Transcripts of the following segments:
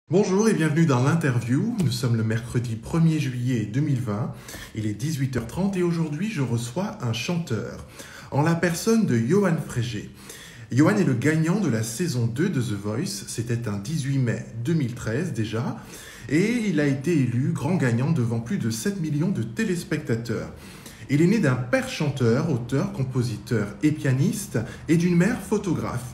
Bonjour et bienvenue dans l'interview. Nous sommes le mercredi 1er juillet 2020. Il est 18h30 et aujourd'hui je reçois un chanteur en la personne de Yoann Frégé. Yoann est le gagnant de la saison 2 de The Voice. C'était un 18 mai 2013 déjà. Et il a été élu grand gagnant devant plus de 7 millions de téléspectateurs. Il est né d'un père chanteur, auteur, compositeur et pianiste et d'une mère photographe.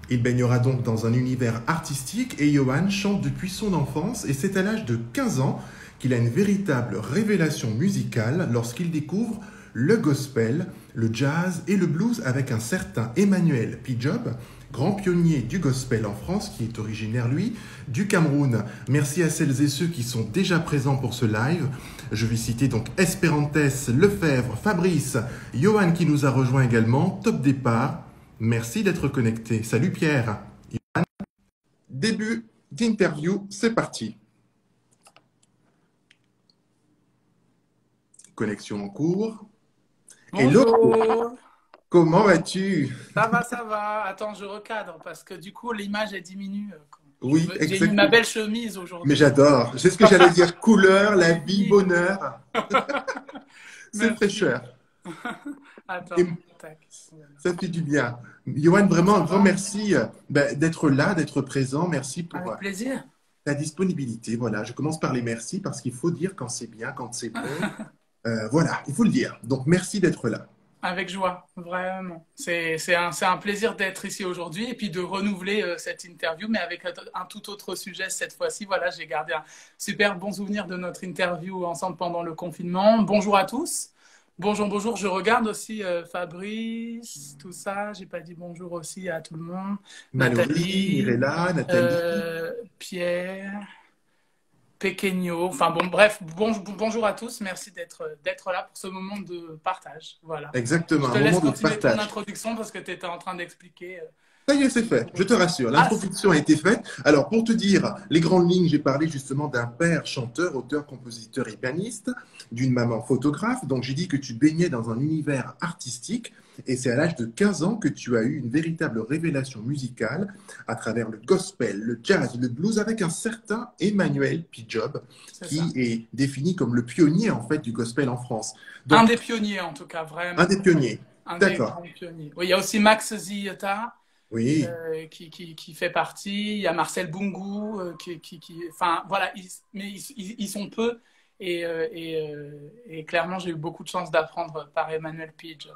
Il baignera donc dans un univers artistique et Yoann chante depuis son enfance et c'est à l'âge de 15 ans qu'il a une véritable révélation musicale lorsqu'il découvre le gospel, le jazz et le blues avec un certain Emmanuel P-Job, grand pionnier du gospel en France qui est originaire, lui, du Cameroun. Merci à celles et ceux qui sont déjà présents pour ce live. Je vais citer donc Espérantes, Lefebvre, Fabrice, Yoann qui nous a rejoint également, Top Départ. Merci d'être connecté. Salut Pierre. Début d'interview, c'est parti. Connexion en cours. Bonjour. Hello. Comment vas-tu? Ça va, ça va. Attends, je recadre parce que du coup, l'image elle diminue. Oui, J'ai mis exactement. ma belle chemise aujourd'hui. Mais j'adore. C'est ce que j'allais dire. Couleur, la vie, bonheur. C'est fraîcheur. Attends, Et tac. ça fait du bien. Yoann, vraiment un grand merci d'être là, d'être présent. Merci pour Avec plaisir. ta disponibilité. Voilà, je commence par les merci parce qu'il faut dire quand c'est bien, quand c'est bon. Voilà, il faut le dire. Donc, merci d'être là. Avec joie, vraiment. C'est un plaisir d'être ici aujourd'hui et puis de renouveler cette interview, mais avec un tout autre sujet cette fois-ci. Voilà, j'ai gardé un super bon souvenir de notre interview ensemble pendant le confinement. Bonjour à tous. Bonjour, bonjour. Je regarde aussi Fabrice, tout ça. J'ai pas dit bonjour aussi à tout le monde. Mallory, Nathalie, Mirella, Nathalie. Pierre, Pequeño. Enfin bon, bref, bonjour à tous. Merci d'être là pour ce moment de partage. Voilà. Exactement, Je te un laisse moment de continuer ton partage. introduction parce que tu étais en train d'expliquer. Ça y est, c'est fait, je te rassure. L'introduction a été faite. Alors, pour te dire, les grandes lignes, j'ai parlé justement d'un père chanteur, auteur, compositeur et pianiste, d'une maman photographe. Donc, j'ai dit que tu baignais dans un univers artistique et c'est à l'âge de 15 ans que tu as eu une véritable révélation musicale à travers le gospel, le jazz, le blues avec un certain Emmanuel P-Job qui est défini comme le pionnier en fait du gospel en France. Donc, un des pionniers en tout cas, vraiment. un des pionniers. Un des D'accord. grands pionniers. Oui, il y a aussi Max Zieta. Oui. Qui fait partie. Il y a Marcel Bungu, enfin voilà, mais ils sont peu et clairement j'ai eu beaucoup de chance d'apprendre par Emmanuel P-Job.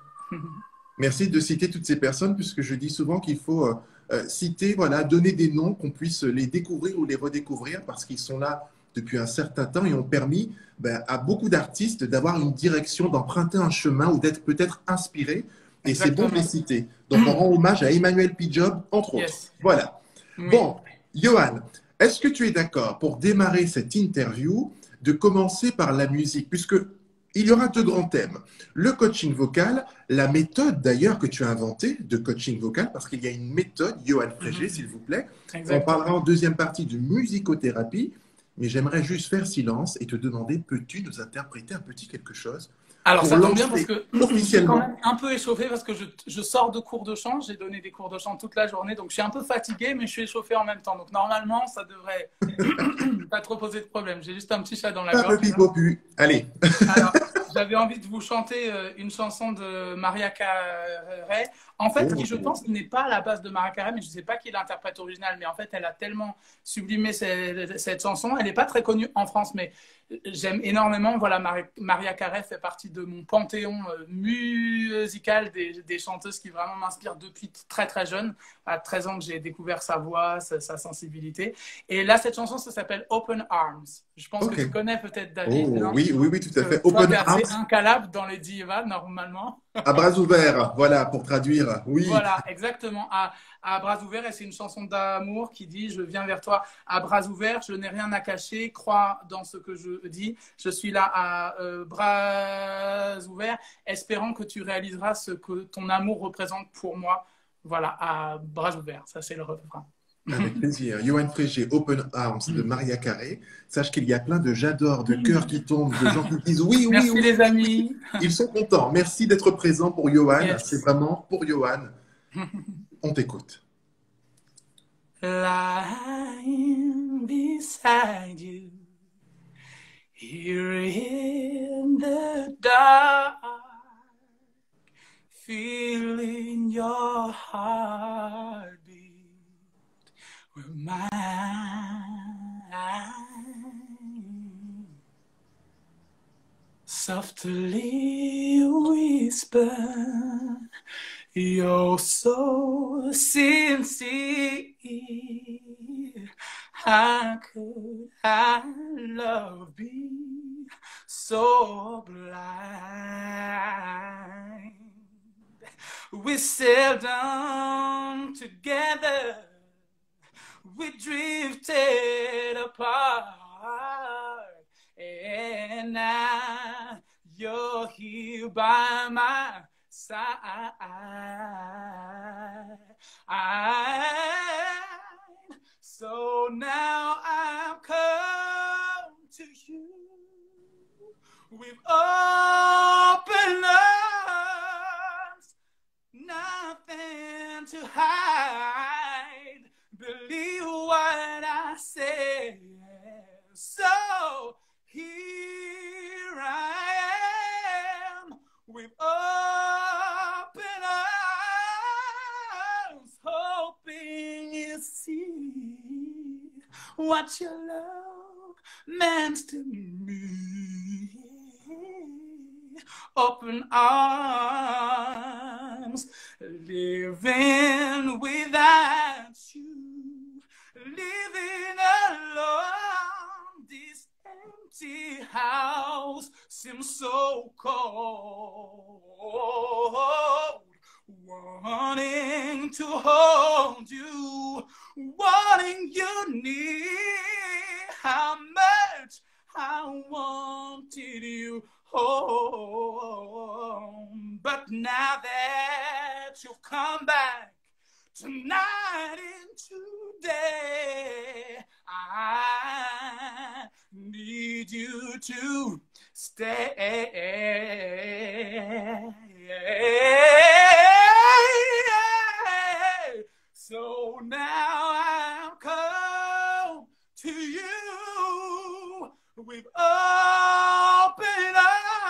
Merci de citer toutes ces personnes puisque je dis souvent qu'il faut citer, voilà, donner des noms qu'on puisse les découvrir ou les redécouvrir parce qu'ils sont là depuis un certain temps et ont permis à beaucoup d'artistes d'avoir une direction, d'emprunter un chemin ou d'être peut-être inspirés. Et c'est bon de les citer. Donc, on rend hommage à Emmanuel P-Job, entre autres. Yes. Voilà. Oui. Bon, Yoann, est-ce que tu es d'accord pour démarrer cette interview de commencer par la musique, puisque il y aura deux grands thèmes. Le coaching vocal, la méthode d'ailleurs que tu as inventée de coaching vocal, parce qu'il y a une méthode, Yoann Frégé, s'il vous plaît. Exactement. On parlera en deuxième partie de musicothérapie, mais j'aimerais juste faire silence et te demander, peux-tu nous interpréter un petit quelque chose? Alors ça tombe bien parce que je suis quand officiellement. même un peu échauffé parce que je sors de cours de chant, j'ai donné des cours de chant toute la journée, donc je suis un peu fatigué mais je suis échauffé en même temps. Donc normalement ça devrait pas trop poser de problème. J'ai juste un petit chat dans la Pas gorge. le pipopu. Allez. Alors j'avais envie de vous chanter une chanson de Maria Carey. En fait, qui je pense n'est pas à la base de Maria Carey, mais je ne sais pas qui est l'interprète originale. Mais en fait, elle a tellement sublimé cette chanson. Elle n'est pas très connue en France, mais j'aime énormément. Voilà, Maria Carey fait partie de mon panthéon musical des chanteuses qui vraiment m'inspirent depuis très très jeune. À 13 ans que j'ai découvert sa voix, sa sensibilité. Et là, cette chanson, ça s'appelle Open Arms. Je pense que tu connais peut-être David. Oh, oui, tout à fait. Open Arms. C'est incalable dans les divas normalement. À bras ouverts, voilà, pour traduire. Oui. Voilà, exactement. À bras ouverts, et c'est une chanson d'amour qui dit « Je viens vers toi à bras ouverts, je n'ai rien à cacher, crois dans ce que je dis, je suis là à bras ouverts, espérant que tu réaliseras ce que ton amour représente pour moi. » Voilà, à bras ouverts, ça c'est le refrain. Avec plaisir. Yoann Frégé, Open Arms de Maria Carey. Sache qu'il y a plein de j'adore, de cœurs qui tombent, de gens qui disent oui, Merci oui. les amis. Ils sont contents. Merci d'être présent pour Yoann. Yes. C'est vraiment pour Yoann. On t'écoute. lying beside you here in the dark, feeling your heartbeat with mine. Softly whisper, you're so sincere. How could I love be so blind? We seldom together, we drifted apart, and now you're here by my side. So now I've come to you with open arms, nothing to hide. Believe what I say. So here I am with open arms, hoping you see what your love meant to me. Open arms, living without you, living alone. This empty house seems so cold. Wanting to hold you, wanting you near. How much I wanted you home, but now that you've come back tonight and today, I need you to stay. So now I've come to you with open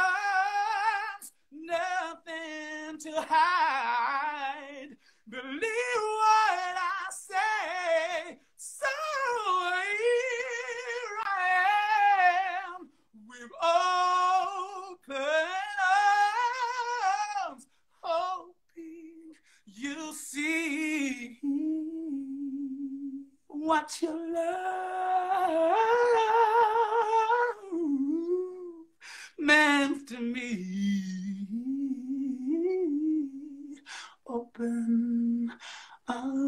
arms, nothing to hide. Believe what I say. So here I am with open arms, hoping you see what your love meant to me. Open arms.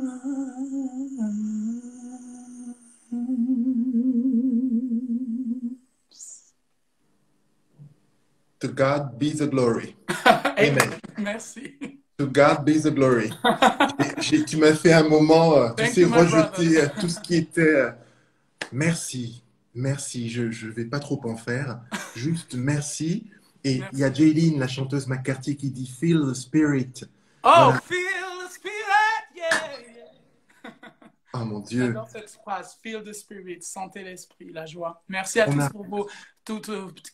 To God be the glory. Amen. Merci. To God be the glory. Tu m'as fait un moment, tu sais, rejeter tout ce qui était. Merci, merci. Je ne vais pas trop en faire. Juste merci. Et il y a Jaylene, la chanteuse McCarthy, qui dit Feel the Spirit. Oh, voilà. Feel the Spirit, yeah, yeah. Oh mon Dieu. J'adore cette phrase, Feel the Spirit, sentez l'esprit, la joie. Merci à tous pour vos tout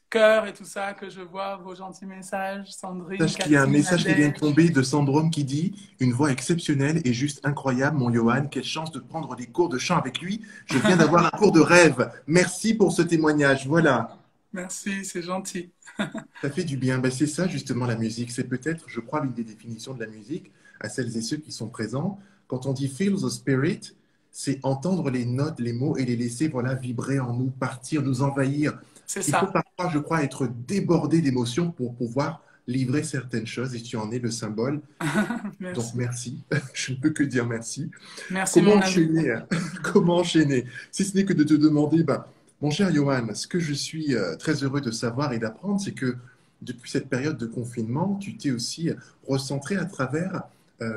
cœur et tout ça, que je vois vos gentils messages. Sandrine, sache qu'il y a un message qui vient de tomber de Sandrome qui dit « Une voix exceptionnelle et juste incroyable, mon Johan. Quelle chance de prendre des cours de chant avec lui. Je viens d'avoir un cours de rêve. Merci pour ce témoignage. » Voilà. Merci, c'est gentil. Ça fait du bien. Ben, c'est ça justement la musique. C'est peut-être, je crois, l'une des définitions de la musique à celles et ceux qui sont présents. Quand on dit « Feel the Spirit », c'est entendre les notes, les mots et les laisser vibrer en nous, partir, nous envahir. C'est ça. Il faut parfois, je crois, être débordé d'émotions pour pouvoir livrer certaines choses et tu en es le symbole. Merci. Donc merci, je ne peux que dire merci. Merci. Comment enchaîner si ce n'est que de te demander, mon cher Johan, ce que je suis très heureux de savoir et d'apprendre, c'est que depuis cette période de confinement, tu t'es aussi recentré à travers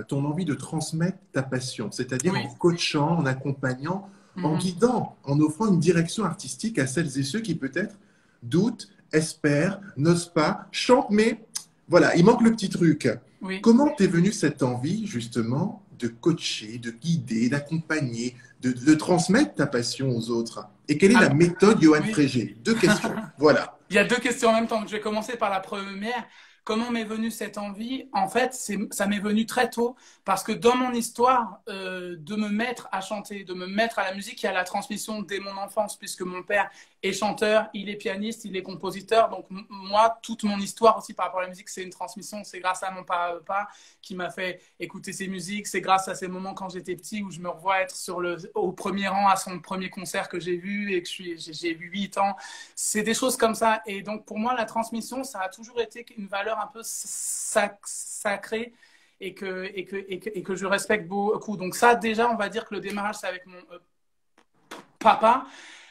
ton envie de transmettre ta passion, c'est-à-dire en coachant, en accompagnant, en guidant, en offrant une direction artistique à celles et ceux qui peut-être doutent, espèrent, n'osent pas, chantent, mais voilà, il manque le petit truc. Oui. Comment t'es venue cette envie, justement, de coacher, de guider, d'accompagner, de transmettre ta passion aux autres? Et quelle est la méthode Johan Frégé? Deux questions, voilà. Il y a deux questions en même temps. Je vais commencer par la première. Comment m'est venue cette envie? En fait, ça m'est venu très tôt parce que dans mon histoire, de me mettre à chanter, de me mettre à la musique, il y a la transmission dès mon enfance puisque mon père est chanteur, il est pianiste, il est compositeur. Donc moi, toute mon histoire aussi par rapport à la musique, c'est une transmission. C'est grâce à mon papa qui m'a fait écouter ses musiques. C'est grâce à ces moments quand j'étais petit où je me revois être au premier rang à son premier concert que j'ai vu et que j'ai eu 8 ans. C'est des choses comme ça. Et donc pour moi, la transmission, ça a toujours été une valeur un peu sacrée et que je respecte beaucoup. Donc ça, déjà, on va dire que le démarrage, c'est avec mon papa.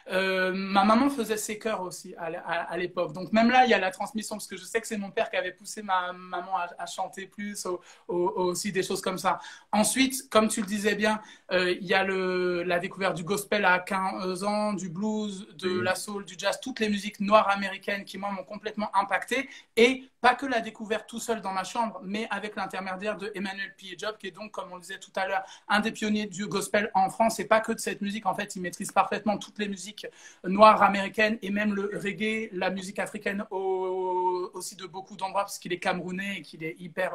Ma maman faisait ses chœurs aussi à l'époque. Donc même là, il y a la transmission, parce que je sais que c'est mon père qui avait poussé ma maman à chanter plus, aussi des choses comme ça. Ensuite, comme tu le disais bien, il y a la découverte du gospel à 15 ans, du blues, de la soul, du jazz, toutes les musiques noires américaines qui, moi, m'ont complètement impacté. Et pas que la découverte tout seul dans ma chambre, mais avec l'intermédiaire de Emmanuel P. Job, qui est donc, comme on le disait tout à l'heure, un des pionniers du gospel en France. Et pas que de cette musique, en fait, il maîtrise parfaitement toutes les musiques noires américaines et même le reggae, la musique africaine aussi de beaucoup d'endroits, parce qu'il est camerounais et qu'il est hyper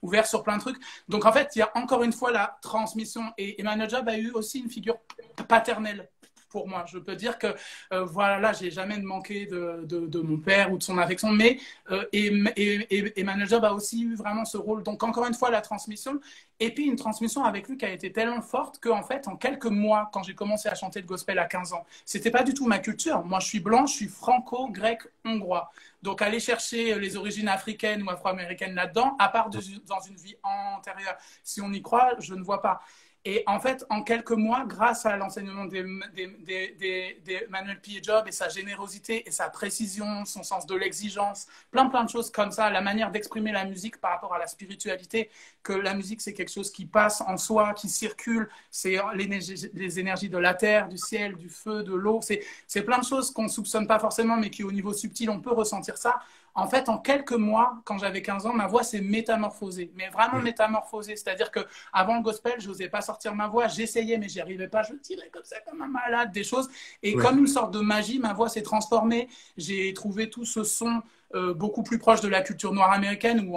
ouvert sur plein de trucs. Donc, en fait, il y a encore une fois la transmission. Et Emmanuel Job a eu aussi une figure paternelle pour moi. Je peux dire que voilà, j'ai jamais manqué de mon père ou de son affection, mais Emmanuel Job a aussi eu vraiment ce rôle. Donc encore une fois, la transmission. Et puis une transmission avec lui qui a été tellement forte qu'en fait, en quelques mois, quand j'ai commencé à chanter le gospel à 15 ans, c'était pas du tout ma culture. Moi, je suis blanc, je suis franco-grec, hongrois. Donc aller chercher les origines africaines ou afro-américaines là-dedans, à part dans une vie antérieure, si on y croit, je ne vois pas. Et en fait, en quelques mois, grâce à l'enseignement d'Emmanuel P. Job et sa générosité et sa précision, son sens de l'exigence, plein de choses comme ça, la manière d'exprimer la musique par rapport à la spiritualité, que la musique, c'est quelque chose qui passe en soi, qui circule, c'est les énergies de la terre, du ciel, du feu, de l'eau, c'est plein de choses qu'on ne soupçonne pas forcément, mais qui au niveau subtil, on peut ressentir ça. En fait, en quelques mois, quand j'avais 15 ans, ma voix s'est métamorphosée, mais vraiment métamorphosée. C'est-à-dire qu'avant le gospel, je n'osais pas sortir ma voix, j'essayais, mais j'y arrivais pas. Je tirais comme ça, comme un malade, des choses. Et comme une sorte de magie, ma voix s'est transformée. J'ai trouvé tout ce son beaucoup plus proche de la culture noire américaine, où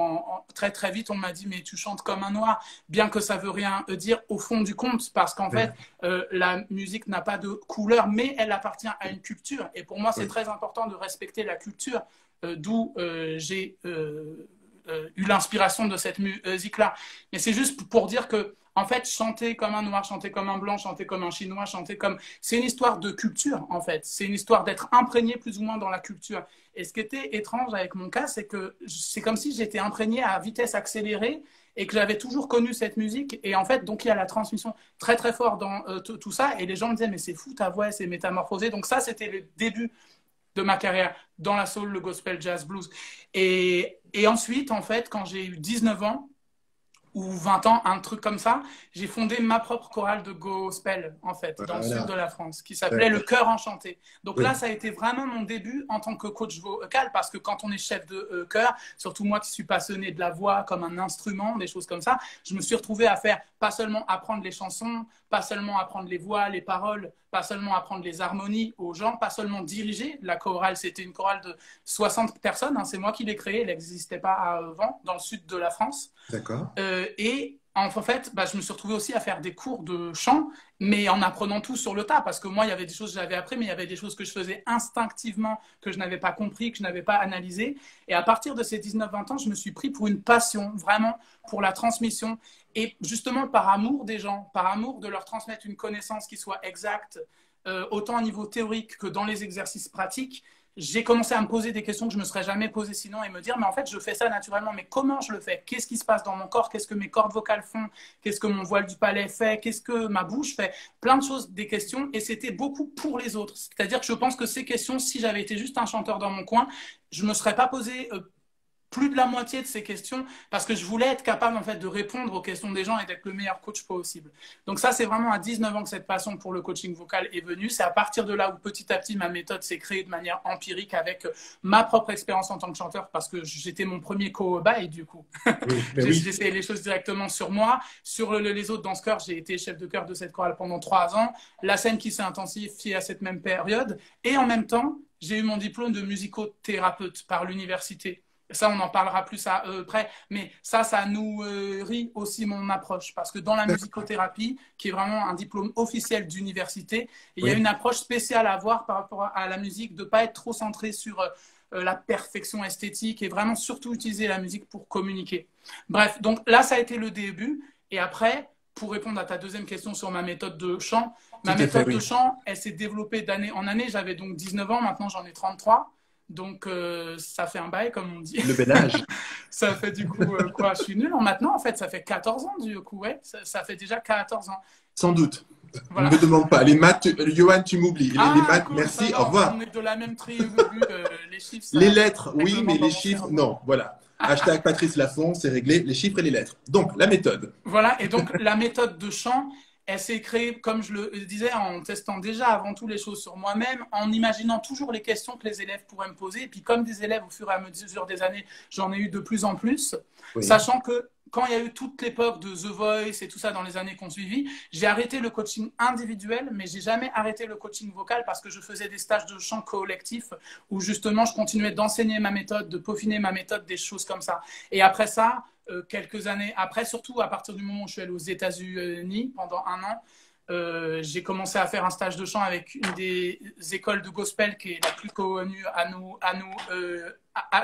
très vite, on m'a dit, mais tu chantes comme un noir, bien que ça veut rien dire au fond du compte, parce qu'en fait, la musique n'a pas de couleur, mais elle appartient à une culture. Et pour moi, c'est très important de respecter la culture. D'où j'ai eu l'inspiration de cette musique-là. Mais c'est juste pour dire que, en fait, chanter comme un noir, chanter comme un blanc, chanter comme un chinois, chanter comme... C'est une histoire de culture, en fait. C'est une histoire d'être imprégné plus ou moins dans la culture. Et ce qui était étrange avec mon cas, c'est que c'est comme si j'étais imprégné à vitesse accélérée et que j'avais toujours connu cette musique. Et en fait, donc il y a la transmission très forte dans tout ça. Et les gens me disaient, mais c'est fou, ta voix, c'est métamorphosée. Donc ça, c'était le début de ma carrière dans la soul, le gospel, jazz, blues. Et ensuite, en fait, quand j'ai eu 19 ans, ou 20 ans, un truc comme ça, j'ai fondé ma propre chorale de gospel, en fait, dans le sud de la France, qui s'appelait Le Chœur Enchanté. Donc là, ça a été vraiment mon début en tant que coach vocal, parce que quand on est chef de chœur, surtout moi qui suis passionné de la voix comme un instrument, des choses comme ça, je me suis retrouvé à faire pas seulement apprendre les chansons, pas seulement apprendre les voix, les paroles, pas seulement apprendre les harmonies aux gens, pas seulement diriger. La chorale, c'était une chorale de 60 personnes, hein, c'est moi qui l'ai créée, elle n'existait pas avant, dans le sud de la France. D'accord. Et en fait, je me suis retrouvé aussi à faire des cours de chant, mais en apprenant tout sur le tas, parce que moi, il y avait des choses que j'avais appris, mais il y avait des choses que je faisais instinctivement, que je n'avais pas compris, que je n'avais pas analysé. Et à partir de ces 19-20 ans, je me suis pris pour une passion, vraiment, pour la transmission. Et justement, par amour des gens, par amour de leur transmettre une connaissance qui soit exacte, autant au niveau théorique que dans les exercices pratiques, j'ai commencé à me poser des questions que je ne me serais jamais posées sinon et me dire, mais en fait, je fais ça naturellement, mais comment je le fais? Qu'est-ce qui se passe dans mon corps? Qu'est-ce que mes cordes vocales font? Qu'est-ce que mon voile du palais fait? Qu'est-ce que ma bouche fait? Plein de choses, des questions, et c'était beaucoup pour les autres. C'est-à-dire que je pense que ces questions, si j'avais été juste un chanteur dans mon coin, je ne me serais pas posé plus de la moitié de ces questions parce que je voulais être capable en fait de répondre aux questions des gens et d'être le meilleur coach possible. Donc ça, c'est vraiment à 19 ans que cette passion pour le coaching vocal est venue. C'est à partir de là où petit à petit ma méthode s'est créée de manière empirique avec ma propre expérience en tant que chanteur parce que j'étais mon premier cobaye du coup. J'ai essayé les choses directement sur moi. Sur les autres dans ce chœur, j'ai été chef de chœur de cette chorale pendant 3 ans. La scène qui s'est intensifiée à cette même période. Et en même temps, j'ai eu mon diplôme de musicothérapeute par l'université. Ça, on en parlera plus après, mais ça nourrit aussi mon approche. Parce que dans la musicothérapie, qui est vraiment un diplôme officiel d'université, il y a une approche spéciale à avoir par rapport à la musique, de ne pas être trop centré sur la perfection esthétique et vraiment surtout utiliser la musique pour communiquer. Bref, donc là, ça a été le début. Et après, pour répondre à ta deuxième question sur ma méthode de chant, ma méthode de chant, elle s'est développée d'année en année. J'avais donc 19 ans, maintenant j'en ai 33. Donc, ça fait un bail, comme on dit. Le bel âge. Ça fait du coup, quoi, je suis nul. Maintenant, en fait, ça fait 14 ans, du coup, ouais. Ça fait déjà 14 ans. Sans doute. Voilà. Ne me demande pas. Les maths, Johan, tu m'oublies. Les maths, cool, merci, au revoir. On est de la même tribu, les chiffres. Les lettres, oui, mais les chiffres, non. Voilà. Hashtag Patrice Laffont, c'est réglé. Les chiffres et les lettres. Donc, la méthode. Voilà, et donc, la méthode de chant, elle s'est créée, comme je le disais, en testant déjà avant tout les choses sur moi-même, en imaginant toujours les questions que les élèves pourraient me poser. Et puis comme des élèves, au fur et à mesure des années, j'en ai eu de plus en plus, sachant que quand il y a eu toute l'époque de The Voice et tout ça dans les années qui ont suivi, j'ai arrêté le coaching individuel, mais j'ai jamais arrêté le coaching vocal parce que je faisais des stages de chant collectif où justement je continuais d'enseigner ma méthode, de peaufiner ma méthode, des choses comme ça. Et après ça, quelques années après, surtout à partir du moment où je suis allé aux États-Unis pendant 1 an, j'ai commencé à faire un stage de chant avec une des écoles de gospel qui est la plus connue à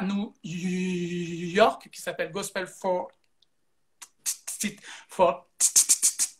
New York, qui s'appelle Gospel for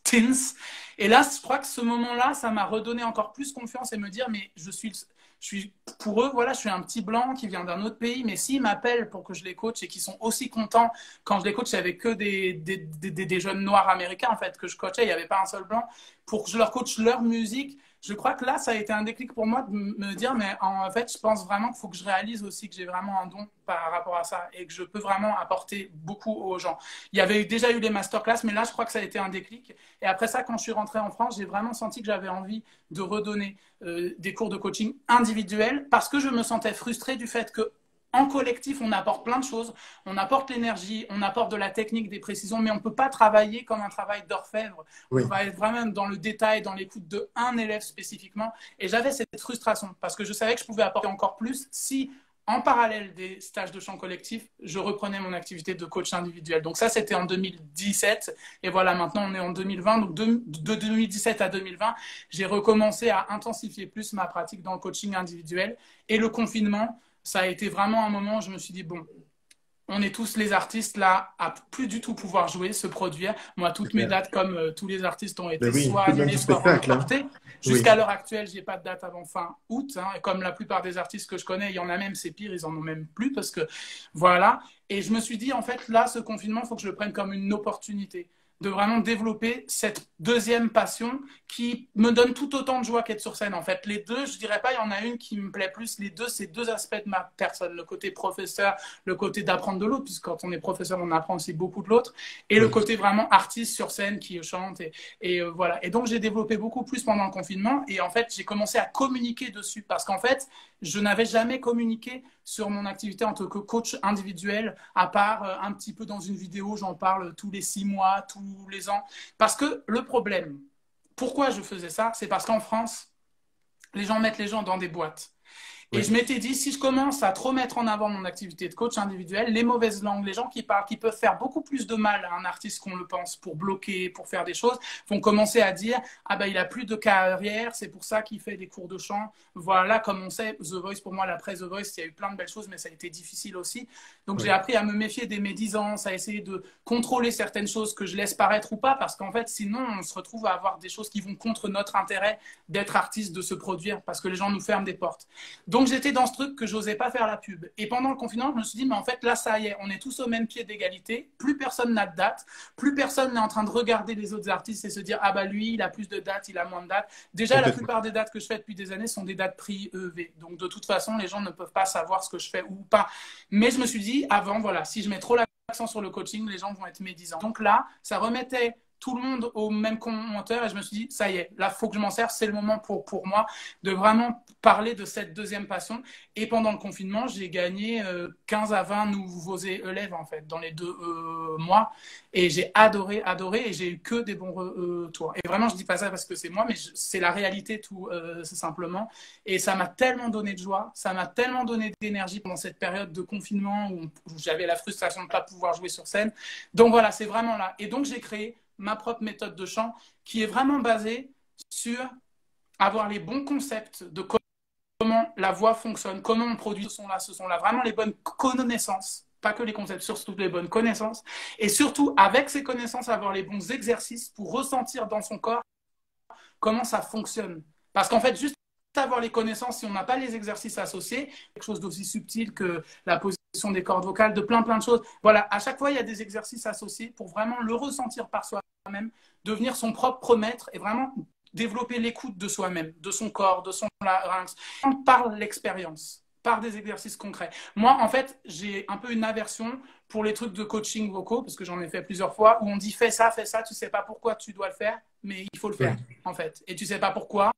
Teens. Et là, je crois que ce moment-là, ça m'a redonné encore plus confiance et me dire, mais je suis pour eux, voilà, je suis un petit blanc qui vient d'un autre pays, mais s'ils m'appellent pour que je les coach et qu'ils sont aussi contents quand je les coach, il n'y avait que des jeunes noirs américains en fait que je coachais, il n'y avait pas un seul blanc, pour que je leur coach leur musique. Je crois que là, ça a été un déclic pour moi de me dire, mais en fait, je pense vraiment qu'il faut que je réalise aussi que j'ai vraiment un don par rapport à ça et que je peux vraiment apporter beaucoup aux gens. Il y avait déjà eu les masterclass, mais là, je crois que ça a été un déclic. Et après ça, quand je suis rentrée en France, j'ai vraiment senti que j'avais envie de redonner des cours de coaching individuels parce que je me sentais frustrée du fait que en collectif, on apporte plein de choses. On apporte l'énergie, on apporte de la technique, des précisions, mais on ne peut pas travailler comme un travail d'orfèvre. Oui. On va être vraiment dans le détail, dans l'écoute d'un élève spécifiquement. Et j'avais cette frustration parce que je savais que je pouvais apporter encore plus si, en parallèle des stages de chant collectif, je reprenais mon activité de coach individuel. Donc ça, c'était en 2017. Et voilà, maintenant, on est en 2020. Donc de 2017 à 2020, j'ai recommencé à intensifier plus ma pratique dans le coaching individuel. Et le confinement, ça a été vraiment un moment où je me suis dit, bon, on est tous les artistes là à plus du tout pouvoir jouer, se produire. Moi, toutes mes dates, comme tous les artistes, ont été soit annulées, soit reportées. Jusqu'à l'heure actuelle, je n'ai pas de date avant fin août. Hein, et comme la plupart des artistes que je connais, il y en a même, c'est pire, ils en ont même plus parce que voilà. Et je me suis dit, en fait, là, ce confinement, il faut que je le prenne comme une opportunité de vraiment développer cette deuxième passion qui me donne tout autant de joie qu'être sur scène. En fait, les deux, je dirais pas, il y en a une qui me plaît plus. Les deux, c'est deux aspects de ma personne. Le côté professeur, le côté d'apprendre de l'autre, puisque quand on est professeur, on apprend aussi beaucoup de l'autre. Et le côté vraiment artiste sur scène qui chante. Et voilà. Et donc, j'ai développé beaucoup plus pendant le confinement. Et en fait, j'ai commencé à communiquer dessus. Parce qu'en fait, je n'avais jamais communiqué sur mon activité en tant que coach individuel, à part un petit peu dans une vidéo, j'en parle tous les 6 mois, tous les ans. Parce que le problème, pourquoi je faisais ça, c'est parce qu'en France, les gens mettent les gens dans des boîtes. Et je m'étais dit, si je commence à trop mettre en avant mon activité de coach individuel, les mauvaises langues, les gens qui parlent, qui peuvent faire beaucoup plus de mal à un artiste qu'on le pense pour bloquer, pour faire des choses, vont commencer à dire, ah ben il a plus de carrière, c'est pour ça qu'il fait des cours de chant. Voilà, comme on sait, The Voice, pour moi, l'après The Voice, il y a eu plein de belles choses, mais ça a été difficile aussi. Donc j'ai appris à me méfier des médisances, à essayer de contrôler certaines choses que je laisse paraître ou pas, parce qu'en fait, sinon, on se retrouve à avoir des choses qui vont contre notre intérêt d'être artiste, de se produire, parce que les gens nous ferment des portes. Donc, Donc, j'étais dans ce truc que j'osais pas faire la pub. Et pendant le confinement, je me suis dit, mais en fait, là, ça y est, on est tous au même pied d'égalité. Plus personne n'a de date. Plus personne n'est en train de regarder les autres artistes et se dire, ah bah lui, il a plus de dates, il a moins de dates. Déjà, la plupart des dates que je fais depuis des années sont des dates prix EV. Donc, de toute façon, les gens ne peuvent pas savoir ce que je fais ou pas. Mais je me suis dit, avant, voilà, si je mets trop l'accent sur le coaching, les gens vont être médisants. Donc là, ça remettait tout le monde au même commentaire et je me suis dit, ça y est, là, il faut que je m'en serve, c'est le moment pour moi de vraiment parler de cette deuxième passion. Et pendant le confinement, j'ai gagné 15 à 20 nouveaux élèves, en fait, dans les 2 mois. Et j'ai adoré et j'ai eu que des bons retours. Et vraiment, je dis pas ça parce que c'est moi, mais c'est la réalité, tout simplement. Et ça m'a tellement donné de joie, ça m'a tellement donné d'énergie pendant cette période de confinement où j'avais la frustration de ne pas pouvoir jouer sur scène. Donc voilà, c'est vraiment là. Et donc, j'ai créé ma propre méthode de chant qui est vraiment basée sur avoir les bons concepts de comment la voix fonctionne, comment on produit ce son-là, vraiment les bonnes connaissances, pas que les concepts, surtout les bonnes connaissances, et surtout avec ces connaissances avoir les bons exercices pour ressentir dans son corps comment ça fonctionne. Parce qu'en fait, juste avoir les connaissances, si on n'a pas les exercices associés, quelque chose d'aussi subtil que la position des cordes vocales, de plein de choses. Voilà, à chaque fois, il y a des exercices associés pour vraiment le ressentir par soi-même, devenir son propre maître et vraiment développer l'écoute de soi-même, de son corps, de son larynx, par l'expérience, par des exercices concrets. Moi, en fait, j'ai un peu une aversion pour les trucs de coaching vocaux, parce que j'en ai fait plusieurs fois, où on dit fais ça, tu sais pas pourquoi tu dois le faire, mais il faut le faire, en fait. Et tu sais pas pourquoi,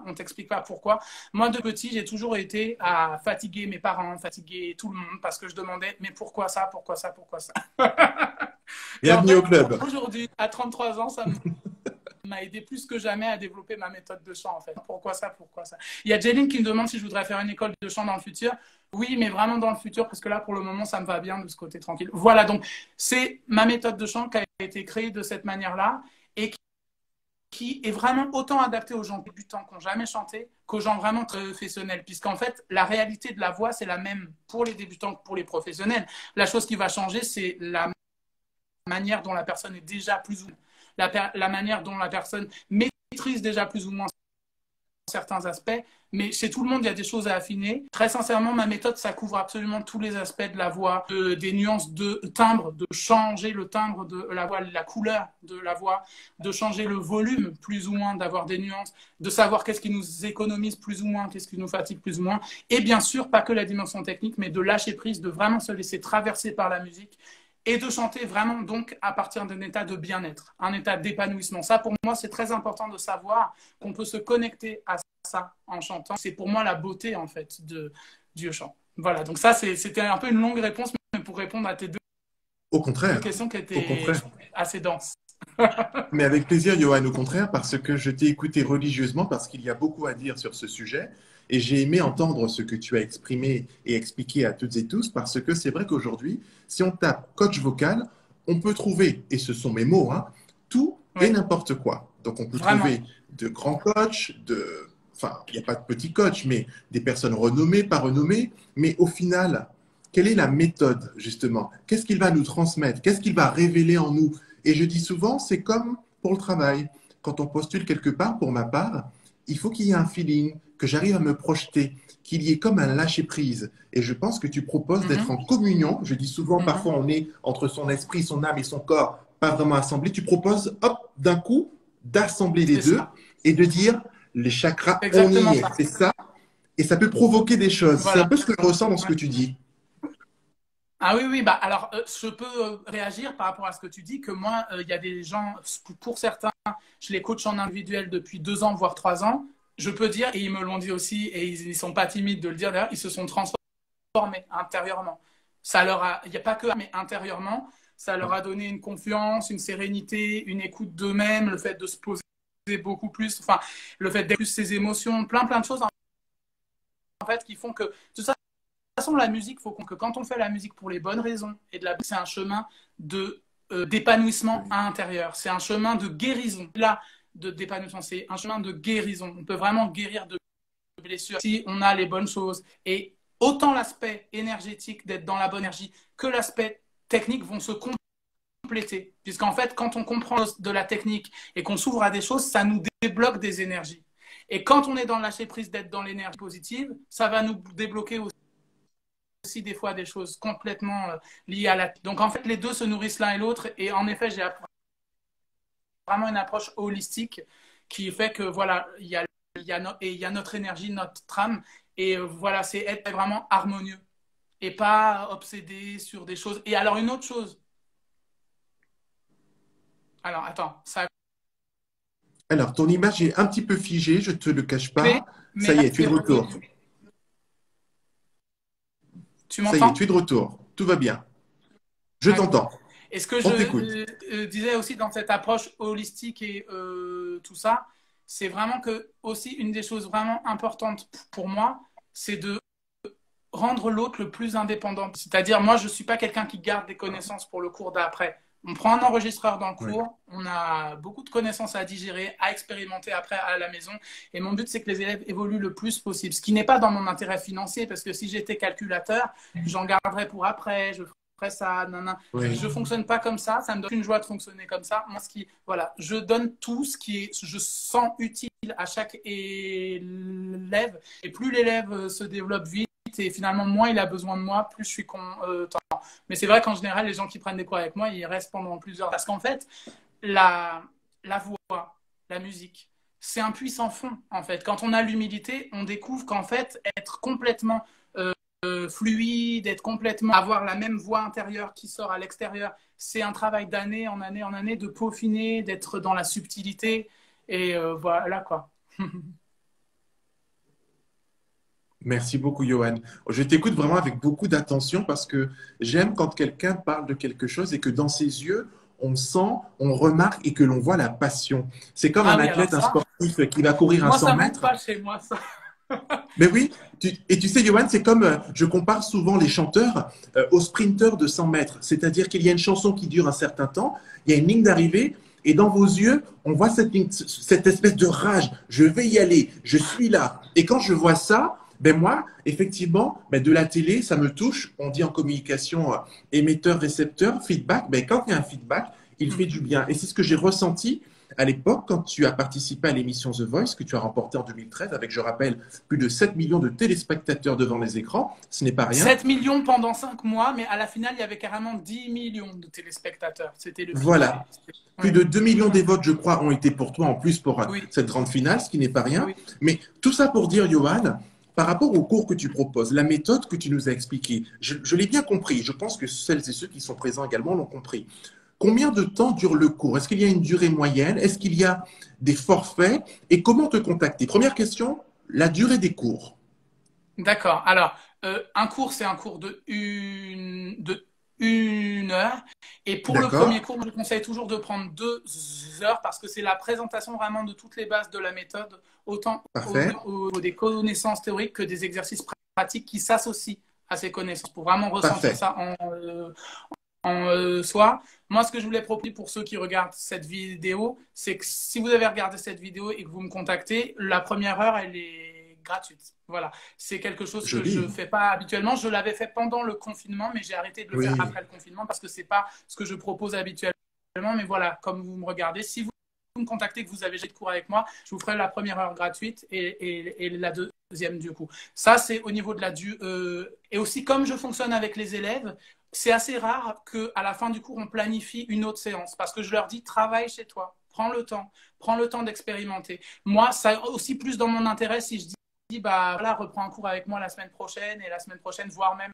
on t'explique pas pourquoi. Moi, de petit, j'ai toujours été à fatiguer mes parents, fatiguer tout le monde, parce que je demandais, mais pourquoi ça, pourquoi ça, pourquoi ça. Bienvenue au club. Aujourd'hui, à 33 ans, ça m'a aidé plus que jamais à développer ma méthode de chant, en fait. Pourquoi ça, pourquoi ça. Il y a Jeline qui me demande si je voudrais faire une école de chant dans le futur. Oui, mais vraiment dans le futur, parce que là, pour le moment, ça me va bien de ce côté tranquille. Voilà, donc c'est ma méthode de chant qui a été créée de cette manière-là et qui est vraiment autant adaptée aux gens débutants qui n'ont jamais chanté qu'aux gens vraiment professionnels. Puisqu'en fait, la réalité de la voix, c'est la même pour les débutants que pour les professionnels. La chose qui va changer, c'est la manière dont la personne est déjà plus ou moins, la manière dont la personne maîtrise déjà plus ou moins certains aspects, mais chez tout le monde, il y a des choses à affiner. Très sincèrement, ma méthode, ça couvre absolument tous les aspects de la voix, des nuances de timbre, de changer le timbre de la voix, la couleur de la voix, de changer le volume plus ou moins, d'avoir des nuances, de savoir qu'est-ce qui nous économise plus ou moins, qu'est-ce qui nous fatigue plus ou moins, et bien sûr, pas que la dimension technique, mais de lâcher prise, de vraiment se laisser traverser par la musique, et de chanter vraiment donc à partir d'un état de bien-être, un état d'épanouissement. Ça, pour moi, c'est très important de savoir qu'on peut se connecter à ça en chantant. C'est pour moi la beauté, en fait, du chant. Voilà, donc ça, c'était un peu une longue réponse, mais pour répondre à tes Au contraire, deux questions qui étaient assez denses. Mais avec plaisir, Johan, au contraire, parce que je t'ai écouté religieusement, parce qu'il y a beaucoup à dire sur ce sujet. Et j'ai aimé entendre ce que tu as exprimé et expliqué à toutes et tous, parce que c'est vrai qu'aujourd'hui, si on tape coach vocal, on peut trouver, et ce sont mes mots, hein, tout et n'importe quoi. Donc on peut trouver de grands coachs, enfin, il n'y a pas de petits coachs, mais des personnes renommées, pas renommées. Mais au final, quelle est la méthode, justement? Qu'est-ce qu'il va nous transmettre? Qu'est-ce qu'il va révéler en nous? Et je dis souvent, c'est comme pour le travail. Quand on postule quelque part, pour ma part, il faut qu'il y ait un feeling, que j'arrive à me projeter, qu'il y ait comme un lâcher-prise. Et je pense que tu proposes d'être en communion. Je dis souvent, parfois on est entre son esprit, son âme et son corps, pas vraiment assemblés. Tu proposes, hop, d'un coup, d'assembler les deux et de dire, les chakras, on y est. C'est ça. Et ça peut provoquer des choses. Voilà. C'est un peu ce que je ressens dans ce que tu dis. Ah oui, bah alors je peux réagir par rapport à ce que tu dis, que moi, il y a des gens, pour certains, je les coach en individuel depuis 2 ans, voire 3 ans. Je peux dire, et ils me l'ont dit aussi, et ils ne sont pas timides de le dire d'ailleurs, ils se sont transformés intérieurement. Ça leur a, il n'y a pas que, mais intérieurement, ça leur a donné une confiance, une sérénité, une écoute d'eux-mêmes, le fait de se poser beaucoup plus, enfin, le fait d'être plus ses émotions, plein de choses en fait qui font que tout ça. De toute façon, la musique, il faut que quand on fait la musique pour les bonnes raisons, et de la c'est un chemin d'épanouissement à l'intérieur. C'est un chemin de guérison. Là, d'épanouissement, c'est un chemin de guérison. On peut vraiment guérir de blessures si on a les bonnes choses. Et autant l'aspect énergétique, d'être dans la bonne énergie, que l'aspect technique vont se compléter. Puisqu'en fait, quand on comprend de la technique et qu'on s'ouvre à des choses, ça nous débloque des énergies. Et quand on est dans le lâcher prise, d'être dans l'énergie positive, ça va nous débloquer aussi des fois des choses complètement liées à la... Donc en fait, les deux se nourrissent l'un et l'autre. Et en effet, j'ai vraiment une approche holistique qui fait que voilà, il y a notre énergie, notre âme. Et voilà, c'est être vraiment harmonieux et pas obsédé sur des choses. Et alors une autre chose. Alors attends, ça... Alors, ton image est un petit peu figée, je ne te le cache pas. Mais Ça y là, est, tu es de retour. Tu Ça y est, m'entends? tu es de retour. Tout va bien. Je Ah, cool. t'entends. Et ce que je On t'écoute. disais aussi dans cette approche holistique et tout ça, c'est vraiment que aussi une des choses vraiment importantes pour moi, c'est de rendre l'autre le plus indépendant. C'est-à-dire, moi, je ne suis pas quelqu'un qui garde des connaissances pour le cours d'après. On prend un enregistreur dans le Oui. cours, on a beaucoup de connaissances à digérer, à expérimenter après à la maison. Et mon but, c'est que les élèves évoluent le plus possible. Ce qui n'est pas dans mon intérêt financier, parce que si j'étais calculateur, j'en garderais pour après, je ferais ça, nanana. Oui. Je ne fonctionne pas comme ça me donne une joie de fonctionner comme ça. Moi, voilà, je donne tout ce je sens utile à chaque élève. Et plus l'élève se développe vite, et finalement, moins il a besoin de moi, plus je suis content. Mais c'est vrai qu'en général, les gens qui prennent des cours avec moi, ils restent pendant plusieurs heures. Parce qu'en fait, la voix, la musique, c'est un puissant fond, en fait. Quand on a l'humilité, on découvre qu'en fait, être complètement fluide, être complètement... avoir la même voix intérieure qui sort à l'extérieur, c'est un travail d'année en année en année, de peaufiner, d'être dans la subtilité. Et voilà, quoi. Merci beaucoup, Johan. Je t'écoute vraiment avec beaucoup d'attention parce que j'aime quand quelqu'un parle de quelque chose et que dans ses yeux, on sent, on remarque et que l'on voit la passion. C'est comme Ah un oui, alors athlète, un ça, sportif qui va courir un moi, 100 ça monte mètres. pas chez moi, ça. Mais oui, et tu sais, Johan, c'est comme, je compare souvent les chanteurs aux sprinteurs de 100 mètres. C'est-à-dire qu'il y a une chanson qui dure un certain temps, il y a une ligne d'arrivée, et dans vos yeux, on voit cette espèce de rage. Je vais y aller, je suis là. Et quand je vois ça, ben moi, effectivement, ben de la télé, ça me touche. On dit en communication émetteur-récepteur, feedback. Ben quand il y a un feedback, il fait du bien. Et c'est ce que j'ai ressenti à l'époque, quand tu as participé à l'émission The Voice, que tu as remporté en 2013, avec, je rappelle, plus de 7 millions de téléspectateurs devant les écrans, ce n'est pas rien. 7 millions pendant 5 mois, mais à la finale, il y avait carrément 10 millions de téléspectateurs. C'était le Voilà. Plus de 2 millions des votes, je crois, ont été pour toi, en plus pour oui. cette grande finale, ce qui n'est pas rien. Oui. Mais tout ça pour dire, Johan, par rapport au cours que tu proposes, la méthode que tu nous as expliquée, je l'ai bien compris. Je pense que celles et ceux qui sont présents également l'ont compris. Combien de temps dure le cours? Est-ce qu'il y a une durée moyenne? Est-ce qu'il y a des forfaits? Et comment te contacter? Première question, la durée des cours. D'accord. Alors, un cours, c'est un cours de une heure. Et pour le premier cours, je conseille toujours de prendre 2 heures parce que c'est la présentation vraiment de toutes les bases de la méthode, autant des connaissances théoriques que des exercices pratiques qui s'associent à ces connaissances pour vraiment ressentir ça en soi. Moi, ce que je voulais proposer pour ceux qui regardent cette vidéo, c'est que si vous avez regardé cette vidéo et que vous me contactez, la première heure, elle est gratuite. Voilà. C'est quelque chose que je ne fais pas habituellement. Je l'avais fait pendant le confinement, mais j'ai arrêté de le faire après le confinement parce que ce n'est pas ce que je propose habituellement. Mais voilà, comme vous me regardez, si vous me contactez, que vous avez déjà de cours avec moi, je vous ferai la première heure gratuite et la deuxième du coup. Ça, c'est au niveau de la et aussi, comme je fonctionne avec les élèves, c'est assez rare qu'à la fin du cours, on planifie une autre séance parce que je leur dis, travaille chez toi, prends le temps d'expérimenter. Moi, ça aussi plus dans mon intérêt si je dis, bah voilà, reprends un cours avec moi la semaine prochaine et la semaine prochaine, voire même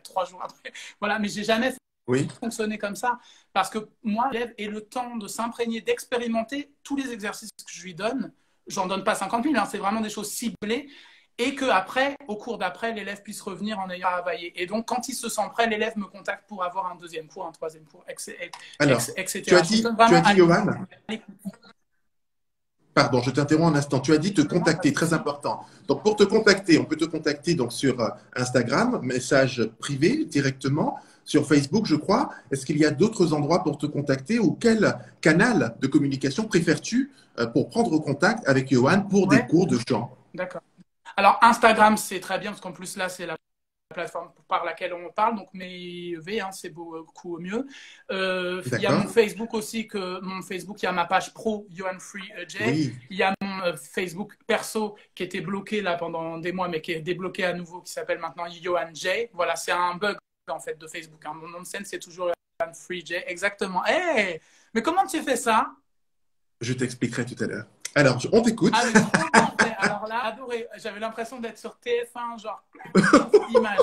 3 jours après. Voilà, mais j'ai jamais fonctionné comme ça parce que moi, l'élève ait le temps de s'imprégner, d'expérimenter tous les exercices que je lui donne. J'en donne pas 50 000, hein, c'est vraiment des choses ciblées. Et qu'après, au cours d'après, l'élève puisse revenir en ayant travaillé. Et donc, quand il se sent prêt, l'élève me contacte pour avoir un deuxième cours, un troisième cours, etc. Alors, tu as dit Johan, pardon, je t'interromps un instant. Tu as dit te contacter, très important. Donc, pour te contacter, on peut te contacter donc, sur Instagram, message privé directement, sur Facebook, je crois. Est-ce qu'il y a d'autres endroits pour te contacter ou quel canal de communication préfères-tu pour prendre contact avec Johan pour des cours de chant? D'accord. Alors, Instagram, c'est très bien parce qu'en plus, là, c'est la plateforme par laquelle on parle. Donc, mes V, hein, c'est beaucoup mieux. Il y a mon Facebook aussi. Mon Facebook, il y a ma page pro, Johan Free J. Il y a mon Facebook perso qui était bloqué là pendant des mois, mais qui est débloqué à nouveau, qui s'appelle maintenant Yohan J. Voilà, c'est un bug en fait de Facebook. Hein. Mon nom de scène, c'est toujours Yohan Free J. Exactement. Hey, mais comment tu fais ça? Je t'expliquerai tout à l'heure. Alors, on t'écoute. Ah, mais trop bien fait. Alors là, adoré. J'avais l'impression d'être sur TF1, genre, image.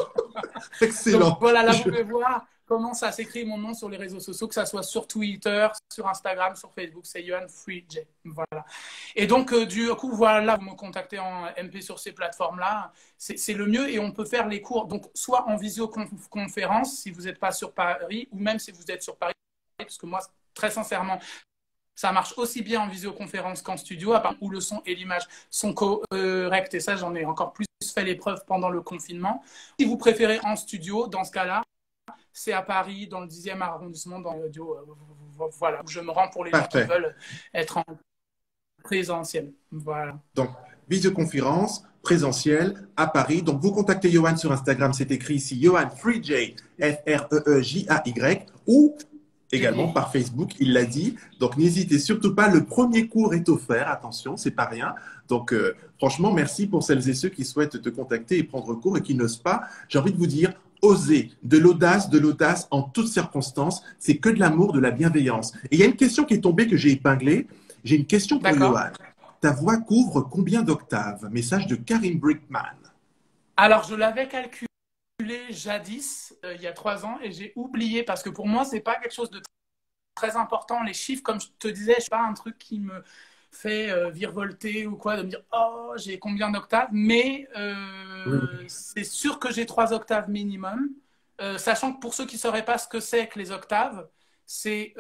Excellent. Donc voilà, là, vous pouvez voir comment ça s'écrit mon nom sur les réseaux sociaux, que ça soit sur Twitter, sur Instagram, sur Facebook, c'est Yohan Free J. Voilà. Et donc, du coup, voilà, vous me contactez en MP sur ces plateformes-là. C'est le mieux et on peut faire les cours, donc, soit en visioconférence, si vous n'êtes pas sur Paris, ou même si vous êtes sur Paris, parce que moi, très sincèrement, ça marche aussi bien en visioconférence qu'en studio, à part où le son et l'image sont corrects. Et ça, j'en ai encore plus fait l'épreuve pendant le confinement. Si vous préférez en studio, dans ce cas-là, c'est à Paris, dans le 10e arrondissement, dans l'audio. Voilà, où je me rends pour les gens qui veulent être en présentiel. Voilà. Donc, visioconférence, présentiel, à Paris. Donc, vous contactez Yohan sur Instagram, c'est écrit ici, Yohan FreeJ, F-R-E-E-J-A-Y, ou également par Facebook, il l'a dit. Donc, n'hésitez surtout pas, le premier cours est offert, attention, c'est pas rien. Donc, franchement, merci pour celles et ceux qui souhaitent te contacter et prendre cours et qui n'osent pas. J'ai envie de vous dire, osez, de l'audace en toutes circonstances. C'est que de l'amour, de la bienveillance. Et il y a une question qui est tombée que j'ai épinglée. J'ai une question pour Yohan. Ta voix couvre combien d'octaves? Message de Karim Brickman. Alors, je l'avais calculé jadis, il y a 3 ans, et j'ai oublié parce que pour moi, c'est pas quelque chose de très important. Les chiffres, comme je te disais, c'est pas un truc qui me fait virevolter ou quoi, de me dire oh, j'ai combien d'octaves, mais c'est sûr que j'ai 3 octaves minimum, sachant que pour ceux qui ne sauraient pas ce que c'est que les octaves, c'est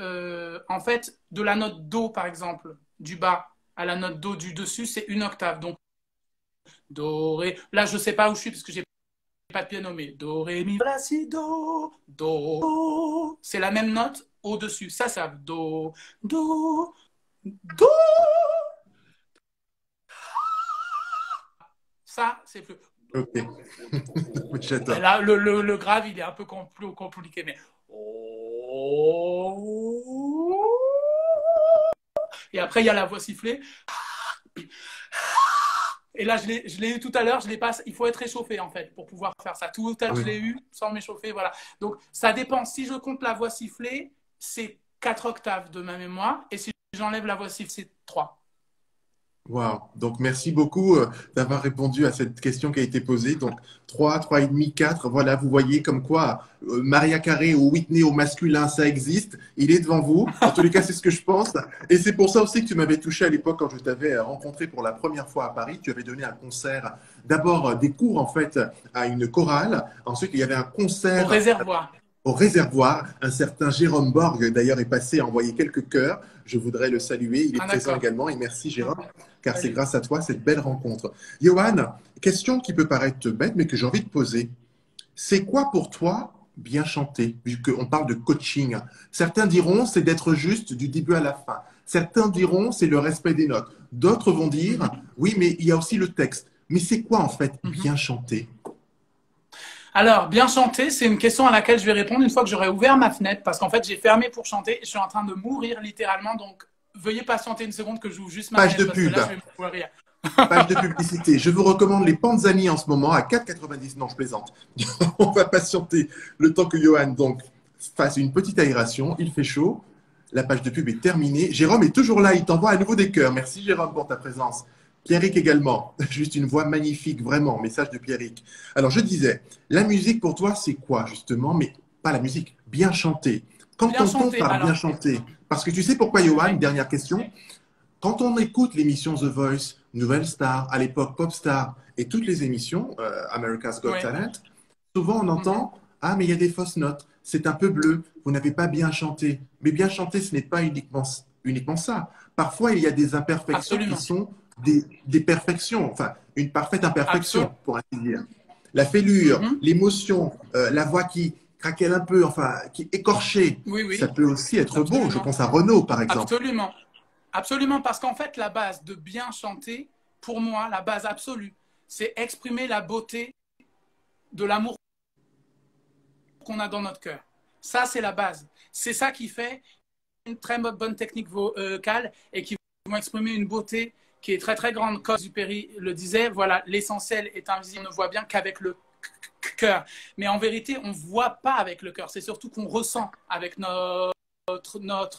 en fait de la note Do, par exemple, du bas à la note Do du dessus, c'est une octave. Donc, Do, Ré. Là, je ne sais pas où je suis parce que j'ai pas de piano, mais Do, Ré, Mi, Fa, Si, Do, Do. C'est la même note au-dessus. Ça, Do, Do, Do. Ça, c'est plus. Ok. J'adore. Là, le grave, il est un peu plus compliqué, mais. Et après, il y a la voix sifflée. Et là, je l'ai eu tout à l'heure, je l'ai pas. Il faut être réchauffé, en fait, pour pouvoir faire ça. Tout à l'heure, je l'ai eu sans m'échauffer, voilà. Donc, ça dépend. Si je compte la voix sifflée, c'est 4 octaves de ma mémoire. Et si j'enlève la voix sifflée, c'est 3. Wow. Donc, merci beaucoup d'avoir répondu à cette question qui a été posée. Donc, 3, 3,5, 4. Voilà, vous voyez comme quoi Maria Carey ou Whitney au masculin, ça existe. Il est devant vous. En tous les cas, c'est ce que je pense. Et c'est pour ça aussi que tu m'avais touché à l'époque quand je t'avais rencontré pour la première fois à Paris. Tu avais donné un concert. D'abord, des cours, en fait, à une chorale. Ensuite, il y avait un concert. Au réservoir. Au réservoir, un certain Jérôme Borg, d'ailleurs, est passé à envoyer quelques cœurs. Je voudrais le saluer. Il est présent également. Et merci, Jérôme, car c'est grâce à toi cette belle rencontre. Yohan, question qui peut paraître bête, mais que j'ai envie de poser. C'est quoi pour toi bien chanter, vu qu'on parle de coaching? Certains diront c'est d'être juste du début à la fin. Certains diront c'est le respect des notes. D'autres vont dire oui, mais il y a aussi le texte. Mais c'est quoi en fait bien chanter? Alors, bien chanter, c'est une question à laquelle je vais répondre une fois que j'aurai ouvert ma fenêtre, parce qu'en fait, j'ai fermé pour chanter et je suis en train de mourir littéralement. Donc, veuillez patienter une seconde que j'ouvre juste ma Page fenêtre. de pub. Parce que là, je vais mourir. Page de publicité. Je vous recommande les Panzani en ce moment à 4,90. Non, je plaisante. On va patienter le temps que Yohan donc fasse une petite aération. Il fait chaud. La page de pub est terminée. Jérôme est toujours là. Il t'envoie à nouveau des cœurs. Merci Jérôme pour ta présence. Pierrick également. Juste une voix magnifique, vraiment. Message de Pierrick. Alors, je disais, la musique pour toi, c'est quoi justement? Mais pas la musique, bien chanter. Quand on compte par bien chanter, parce que tu sais pourquoi, Yohan, dernière question, quand on écoute l'émission The Voice, Nouvelle Star, à l'époque Popstar, et toutes les émissions, America's Got Talent, souvent on entend ah, mais il y a des fausses notes, c'est un peu bleu, vous n'avez pas bien chanté. Mais bien chanter, ce n'est pas uniquement ça. Parfois, il y a des imperfections qui sont des perfections, enfin, une parfaite imperfection, pour ainsi dire. La fêlure, l'émotion, la voix qui craquelle un peu, enfin, qui est écorchée, ça peut aussi être beau. Je pense à Renaud, par exemple. Absolument. Absolument, parce qu'en fait, la base de bien chanter, pour moi, la base absolue, c'est exprimer la beauté de l'amour qu'on a dans notre cœur. Ça, c'est la base. C'est ça qui fait une très bonne technique vocale et qui vont exprimer une beauté qui est très très grande, comme Exupéry le disait, voilà, l'essentiel est invisible, on ne voit bien qu'avec le cœur. Mais en vérité, on ne voit pas avec le cœur, c'est surtout qu'on ressent avec notre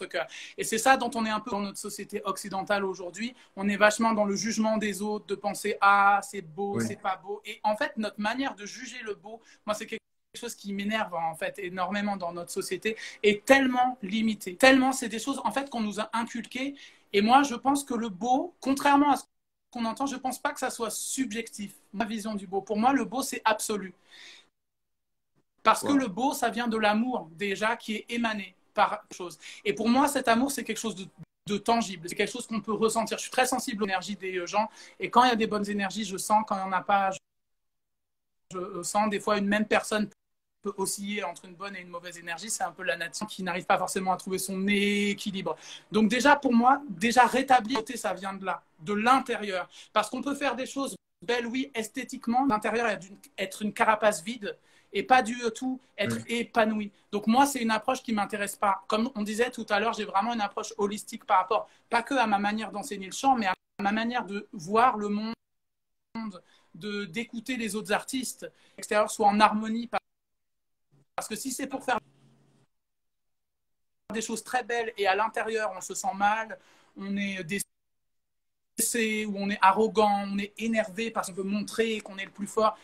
cœur. Et c'est ça dont on est un peu dans notre société occidentale aujourd'hui. On est vachement dans le jugement des autres, de penser ah c'est beau, c'est pas beau. Et en fait, notre manière de juger le beau, moi c'est quelque chose qui m'énerve en fait énormément dans notre société, est tellement limitée. Tellement c'est des choses en fait qu'on nous a inculquées. Et moi je pense que le beau, contrairement à ce qu'on entend, je pense pas que ça soit subjectif. Ma vision du beau, pour moi le beau c'est absolu. Parce que le beau, ça vient de l'amour déjà qui est émané par chose. Et pour moi, cet amour, c'est quelque chose de tangible. C'est quelque chose qu'on peut ressentir. Je suis très sensible aux énergies des gens. Et quand il y a des bonnes énergies, je sens. Quand il n'y en a pas, je sens. Des fois, une même personne peut osciller entre une bonne et une mauvaise énergie. C'est un peu la nature qui n'arrive pas forcément à trouver son équilibre. Donc déjà, pour moi, déjà rétablir, ça vient de là, de l'intérieur. Parce qu'on peut faire des choses belles, oui, esthétiquement. L'intérieur être une carapace vide et pas du tout être épanoui. Donc moi, c'est une approche qui ne m'intéresse pas. Comme on disait tout à l'heure, j'ai vraiment une approche holistique par rapport, pas que à ma manière d'enseigner le chant, mais à ma manière de voir le monde, d'écouter les autres artistes extérieurs soit en harmonie. Parce que si c'est pour faire des choses très belles et à l'intérieur, on se sent mal, on est où on est arrogant, on est énervé parce qu'on veut montrer qu'on est le plus fort.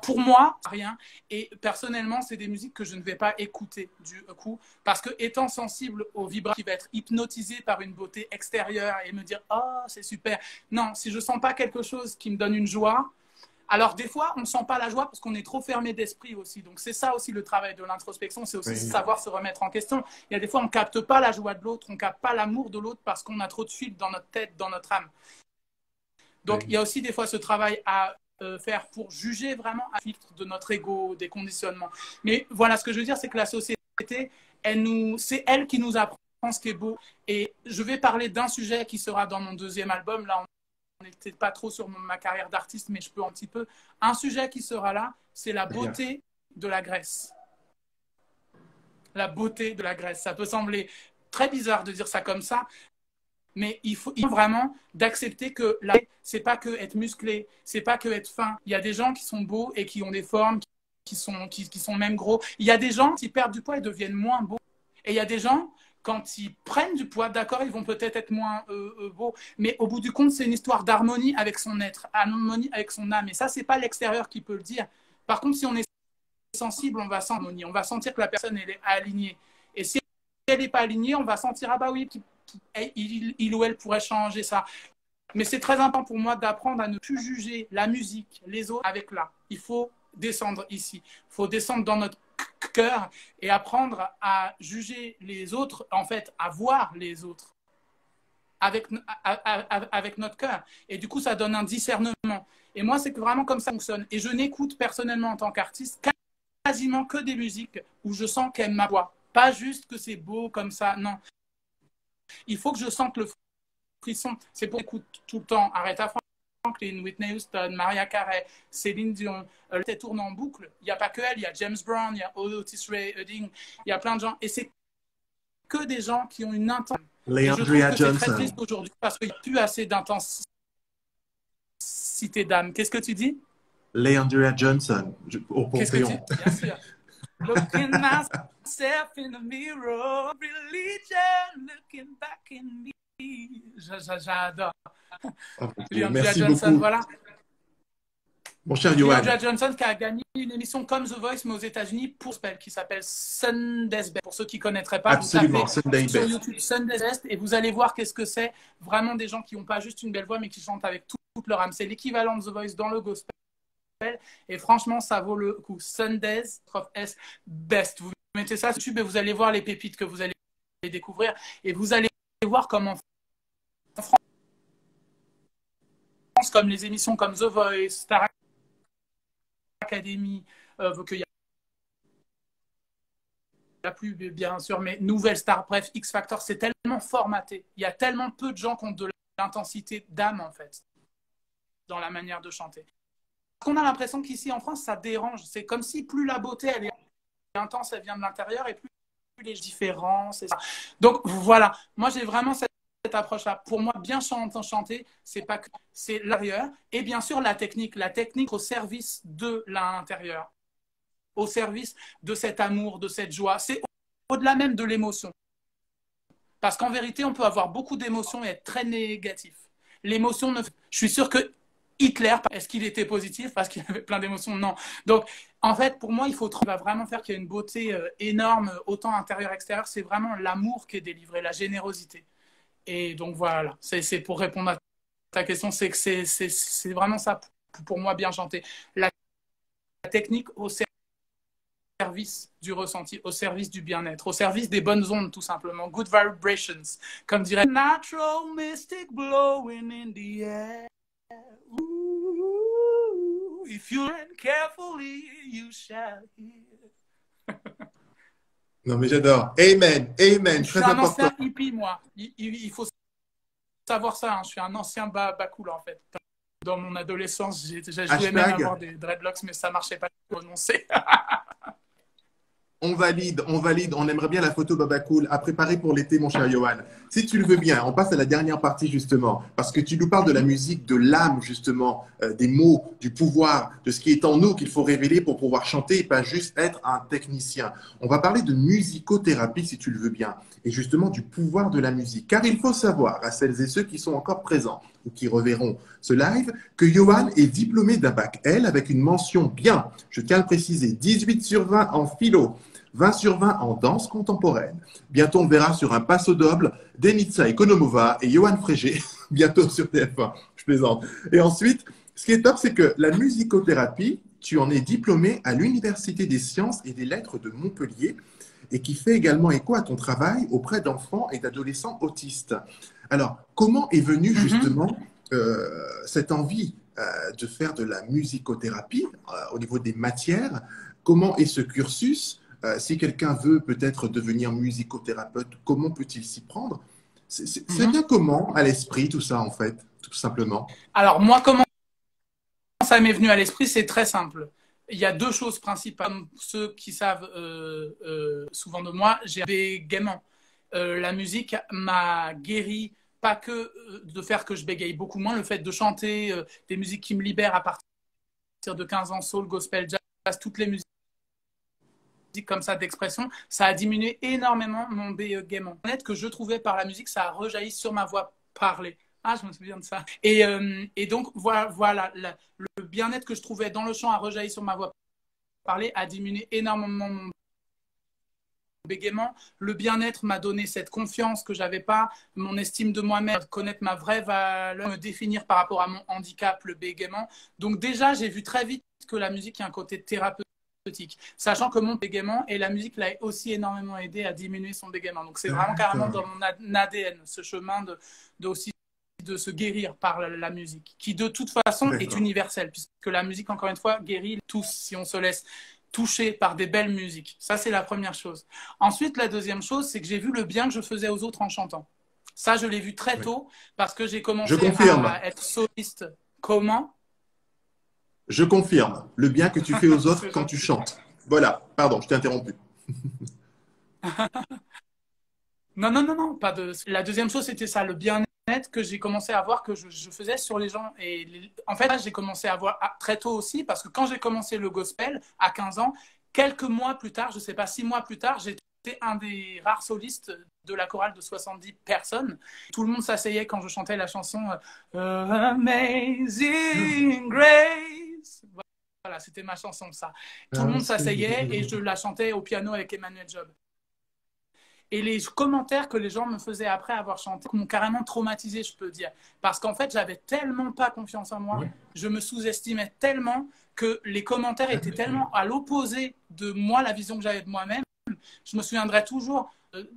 Pour moi, rien. Et personnellement, c'est des musiques que je ne vais pas écouter du coup, parce que étant sensible aux vibrations, qui va être hypnotisé par une beauté extérieure et me dire « Oh, c'est super ». Non, si je ne sens pas quelque chose qui me donne une joie, alors des fois, on ne sent pas la joie parce qu'on est trop fermé d'esprit aussi. Donc c'est ça aussi le travail de l'introspection, c'est aussi savoir se remettre en question. Il y a des fois, on ne capte pas la joie de l'autre, on ne capte pas l'amour de l'autre parce qu'on a trop de fils dans notre tête, dans notre âme. Donc il y a aussi des fois ce travail à faire pour juger vraiment à filtre de notre ego, des conditionnements. Mais voilà, ce que je veux dire, c'est que la société, c'est elle qui nous apprend ce qui est beau. Et je vais parler d'un sujet qui sera dans mon deuxième album. Là, on n'était pas trop sur ma carrière d'artiste, mais je peux un petit peu. Un sujet qui sera là, c'est la beauté de la Grèce. La beauté de la Grèce. Ça peut sembler très bizarre de dire ça comme ça, mais il faut vraiment d'accepter que là, c'est pas que être musclé, c'est pas que être fin. Il y a des gens qui sont beaux et qui ont des formes qui sont même gros. Il y a des gens qui perdent du poids et deviennent moins beaux. Et il y a des gens, quand ils prennent du poids, d'accord, ils vont peut-être être moins beaux, mais au bout du compte, c'est une histoire d'harmonie avec son être, harmonie avec son âme. Et ça, c'est pas l'extérieur qui peut le dire. Par contre, si on est sensible, on va sentir harmonie, on va sentir que la personne elle est alignée. Et si elle n'est pas alignée, on va sentir ah bah oui, il ou elle pourrait changer ça. Mais c'est très important pour moi d'apprendre à ne plus juger la musique, les autres avec là. Il faut descendre ici. Il faut descendre dans notre cœur et apprendre à juger les autres, en fait, à voir les autres avec notre cœur. Et du coup, ça donne un discernement. Et moi, c'est vraiment comme ça fonctionne. Et je n'écoute personnellement en tant qu'artiste quasiment que des musiques où je sens qu'elle m'a voix. Pas juste que c'est beau comme ça, non. Il faut que je sente le frisson. C'est pour écouter tout le temps Aretha Franklin, Whitney Houston, Mariah Carey, Céline Dion. Elle tourne en boucle. Il n'y a pas que elle, il y a James Brown, il y a Otis Redding, il y a plein de gens. Et c'est que des gens qui ont une intensité. Leandria Johnson. C'est très triste aujourd'hui parce qu'il n'y a plus assez d'intensité d'âme. Qu'est-ce que tu dis? Leandria Johnson, au Panthéon. Bien sûr. Looking myself in the mirror, religion, looking back in me. J'adore. Merci Johnson, beaucoup. voilà. Mon cher Yoann. Johnson qui a gagné une émission comme The Voice, mais aux États-Unis, qui s'appelle Sunday's Best. Pour ceux qui ne connaîtraient pas, absolument, vous tapez sur YouTube Sunday's Best et vous allez voir qu'est-ce que c'est. Vraiment des gens qui n'ont pas juste une belle voix, mais qui chantent avec toute leur âme. C'est l'équivalent de The Voice dans le gospel. Et franchement, ça vaut le coup. Sunday's Best. Vous mettez ça sur YouTube et vous allez voir les pépites que vous allez découvrir. Et vous allez voir comment en France, comme les émissions comme The Voice, Star Academy, qu'il y a plus, bien sûr, mais Nouvelle Star, bref, X Factor, c'est tellement formaté. Il y a tellement peu de gens qui ont de l'intensité d'âme, en fait, dans la manière de chanter. On a l'impression qu'ici, en France, ça dérange. C'est comme si plus la beauté, elle est intense, elle vient de l'intérieur, et plus les différences. Et ça. Donc, voilà. Moi, j'ai vraiment cette cette approche-là. Pour moi, bien chanter, c'est pas que c'est l'intérieur et bien sûr la technique au service de l'intérieur, au service de cet amour, de cette joie. C'est au-delà même de l'émotion. Parce qu'en vérité, on peut avoir beaucoup d'émotions et être très négatif. L'émotion, je suis sûr que Hitler, est-ce qu'il était positif parce qu'il avait plein d'émotions? Non. Donc, en fait, pour moi, il va vraiment faire qu'il y a une beauté énorme, autant intérieure qu'extérieure. C'est vraiment l'amour qui est délivré, la générosité. Et donc, voilà. C'est pour répondre à ta question, c'est que c'est vraiment ça, pour moi, bien chanter. La technique au service du ressenti, au service du bien-être, au service des bonnes ondes, tout simplement. Good vibrations. Comme dirait Natural Mystic blowing in the air. Ooh, if you listen carefully, you shall hear. Non, mais j'adore. Amen, amen, Je suis un ancien hippie, moi. Il faut savoir ça. Hein. Je suis un ancien bacoul, en fait. Dans mon adolescence, j'ai joué même à avoir des dreadlocks, mais ça marchait pas de prononcer. On valide, on aimerait bien la photo Baba Cool à préparer pour l'été, mon cher Yohan. Si tu le veux bien, on passe à la dernière partie, justement, parce que tu nous parles de la musique, de l'âme, justement, des mots, du pouvoir, de ce qui est en nous qu'il faut révéler pour pouvoir chanter et pas juste être un technicien. On va parler de musicothérapie, si tu le veux bien, et justement du pouvoir de la musique. Car il faut savoir, à celles et ceux qui sont encore présents ou qui reverront ce live, que Yohan est diplômé d'un bac L avec une mention bien, je tiens à le préciser, 18 sur 20 en philo, 20 sur 20 en danse contemporaine. Bientôt, on verra sur un passo doble Denitsa Ekonomova et Yohan Frégé, bientôt sur TF1. Je plaisante. Et ensuite, ce qui est top, c'est que la musicothérapie, tu en es diplômé à l'Université des sciences et des lettres de Montpellier et qui fait également écho à ton travail auprès d'enfants et d'adolescents autistes. Alors, comment est venue justement cette envie de faire de la musicothérapie au niveau des matières? Comment est ce cursus? Si quelqu'un veut peut-être devenir musicothérapeute, comment peut-il s'y prendre? C'est bien comment à l'esprit tout ça, en fait, tout simplement? Alors, moi, comment ça m'est venu à l'esprit? C'est très simple. Il y a deux choses principales. Comme ceux qui savent souvent de moi, j'ai un bégaiement. La musique m'a guéri, pas que de faire que je bégaye beaucoup moins, le fait de chanter des musiques qui me libèrent à partir de 15 ans, soul, gospel, jazz, toutes les musiques comme ça d'expression, ça a diminué énormément mon bégaiement. Que je trouvais par la musique, ça a rejailli sur ma voix parlée. Ah, je me souviens de ça. Et donc, voilà le bien-être que je trouvais dans le chant a rejailli sur ma voix parlée, a diminué énormément mon bégaiement. Le bien-être m'a donné cette confiance que j'avais pas, mon estime de moi-même, connaître ma vraie valeur, me définir par rapport à mon handicap, le bégaiement. Donc déjà, j'ai vu très vite que la musique a un côté thérapeutique. Sachant que mon bégaiement et la musique l'a aussi énormément aidé à diminuer son bégaiement. Donc c'est vraiment carrément dans mon ADN, ce chemin de se guérir par la musique, qui de toute façon est universelle, puisque la musique, encore une fois, guérit tous si on se laisse toucher par des belles musiques. Ça, c'est la première chose. Ensuite, la deuxième chose, c'est que j'ai vu le bien que je faisais aux autres en chantant. Ça, je l'ai vu très tôt, parce que j'ai commencé à être soliste. Comment ? Je confirme le bien que tu fais aux autres quand tu chantes. Voilà, pardon, je t'ai interrompu. Non, pas de. La deuxième chose, c'était ça, le bien-être que j'ai commencé à voir que je faisais sur les gens. Et en fait, j'ai commencé à voir très tôt aussi, parce que quand j'ai commencé le gospel à 15 ans, quelques mois plus tard, je ne sais pas, 6 mois plus tard, j'étais un des rares solistes de la chorale de 70 personnes. Tout le monde s'asseyait quand je chantais la chanson Amazing Grace. Voilà, c'était ma chanson, ça. Tout le monde s'asseyait et je la chantais au piano avec Emmanuel Job. Et les commentaires que les gens me faisaient après avoir chanté m'ont carrément traumatisé, je peux dire. Parce qu'en fait, j'avais tellement pas confiance en moi, je me sous-estimais tellement que les commentaires étaient tellement à l'opposé de moi, la vision que j'avais de moi-même. Je me souviendrai toujours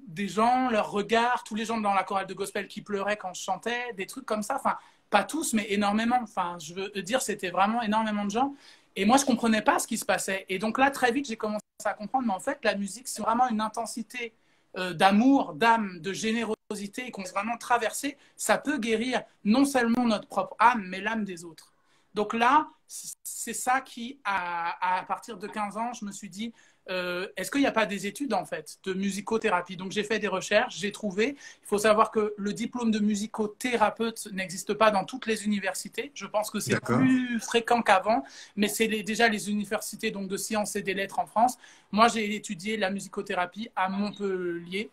des gens, leurs regards, tous les gens dans la chorale de gospel qui pleuraient quand je chantais, des trucs comme ça. Enfin, pas tous, mais énormément. Enfin, je veux dire, c'était vraiment énormément de gens. Et moi, je ne comprenais pas ce qui se passait. Et donc là, très vite, j'ai commencé à comprendre, mais en fait, la musique, c'est vraiment une intensité d'amour, d'âme, de générosité qu'on peut vraiment traverser. Ça peut guérir non seulement notre propre âme, mais l'âme des autres. Donc là, c'est ça qui, à partir de 15 ans, je me suis dit, est-ce qu'il n'y a pas des études en fait de musicothérapie? Donc j'ai fait des recherches, j'ai trouvé. Il faut savoir que le diplôme de musicothérapeute n'existe pas dans toutes les universités. Je pense que c'est plus fréquent qu'avant, mais c'est déjà les universités donc de sciences et des lettres en France. Moi, j'ai étudié la musicothérapie à Montpellier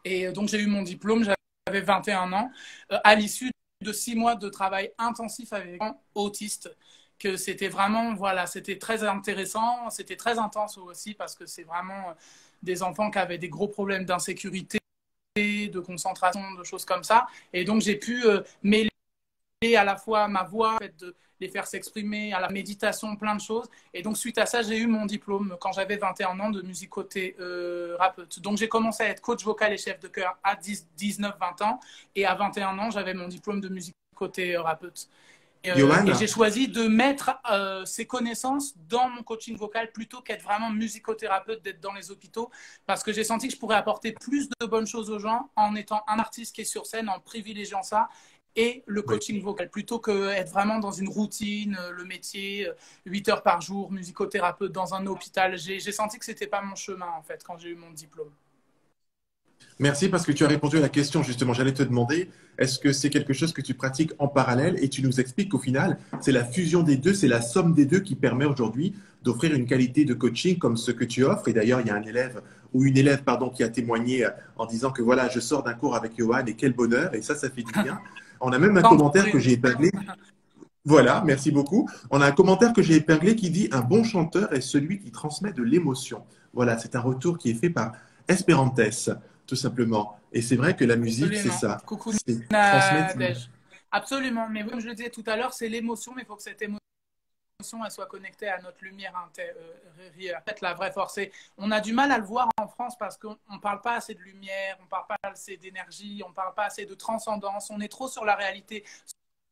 et donc j'ai eu mon diplôme. J'avais 21 ans. À l'issue de 6 mois de travail intensif avec un autiste, que c'était vraiment, voilà, c'était très intéressant, c'était très intense aussi parce que c'est vraiment des enfants qui avaient des gros problèmes d'insécurité, de concentration, de choses comme ça. Et donc, j'ai pu mêler à la fois ma voix, de les faire s'exprimer, à la méditation, plein de choses. Et donc, suite à ça, j'ai eu mon diplôme quand j'avais 21 ans de musicothérapeute. Donc, j'ai commencé à être coach vocal et chef de chœur à 19-20 ans. Et à 21 ans, j'avais mon diplôme de musicothérapeute. Et j'ai choisi de mettre ces connaissances dans mon coaching vocal plutôt qu'être vraiment musicothérapeute, d'être dans les hôpitaux, parce que j'ai senti que je pourrais apporter plus de bonnes choses aux gens en étant un artiste qui est sur scène, en privilégiant ça, et le coaching vocal, plutôt qu'être vraiment dans une routine, le métier, 8 heures par jour, musicothérapeute dans un hôpital. J'ai senti que ce n'était pas mon chemin, en fait, quand j'ai eu mon diplôme. Merci parce que tu as répondu à la question justement. J'allais te demander, est-ce que c'est quelque chose que tu pratiques en parallèle? Et tu nous expliques qu'au final, c'est la fusion des deux, c'est la somme des deux qui permet aujourd'hui d'offrir une qualité de coaching comme ce que tu offres. Et d'ailleurs, il y a un élève ou une élève pardon, qui a témoigné en disant que voilà, je sors d'un cours avec Johan et quel bonheur. Et ça fait du bien. On a même un commentaire que j'ai épinglé. Voilà, merci beaucoup. On a un commentaire que j'ai épinglé qui dit « Un bon chanteur est celui qui transmet de l'émotion ». Voilà, c'est un retour qui est fait par Esperantes, tout simplement. Et c'est vrai que la musique, c'est ça. Coucou Nadège. Absolument, mais comme je le disais tout à l'heure, c'est l'émotion, mais il faut que cette émotion elle soit connectée à notre lumière intérieure. En fait, la vraie force, on a du mal à le voir en France parce qu'on ne parle pas assez de lumière, on ne parle pas assez d'énergie, on ne parle pas assez de transcendance, on est trop sur la réalité,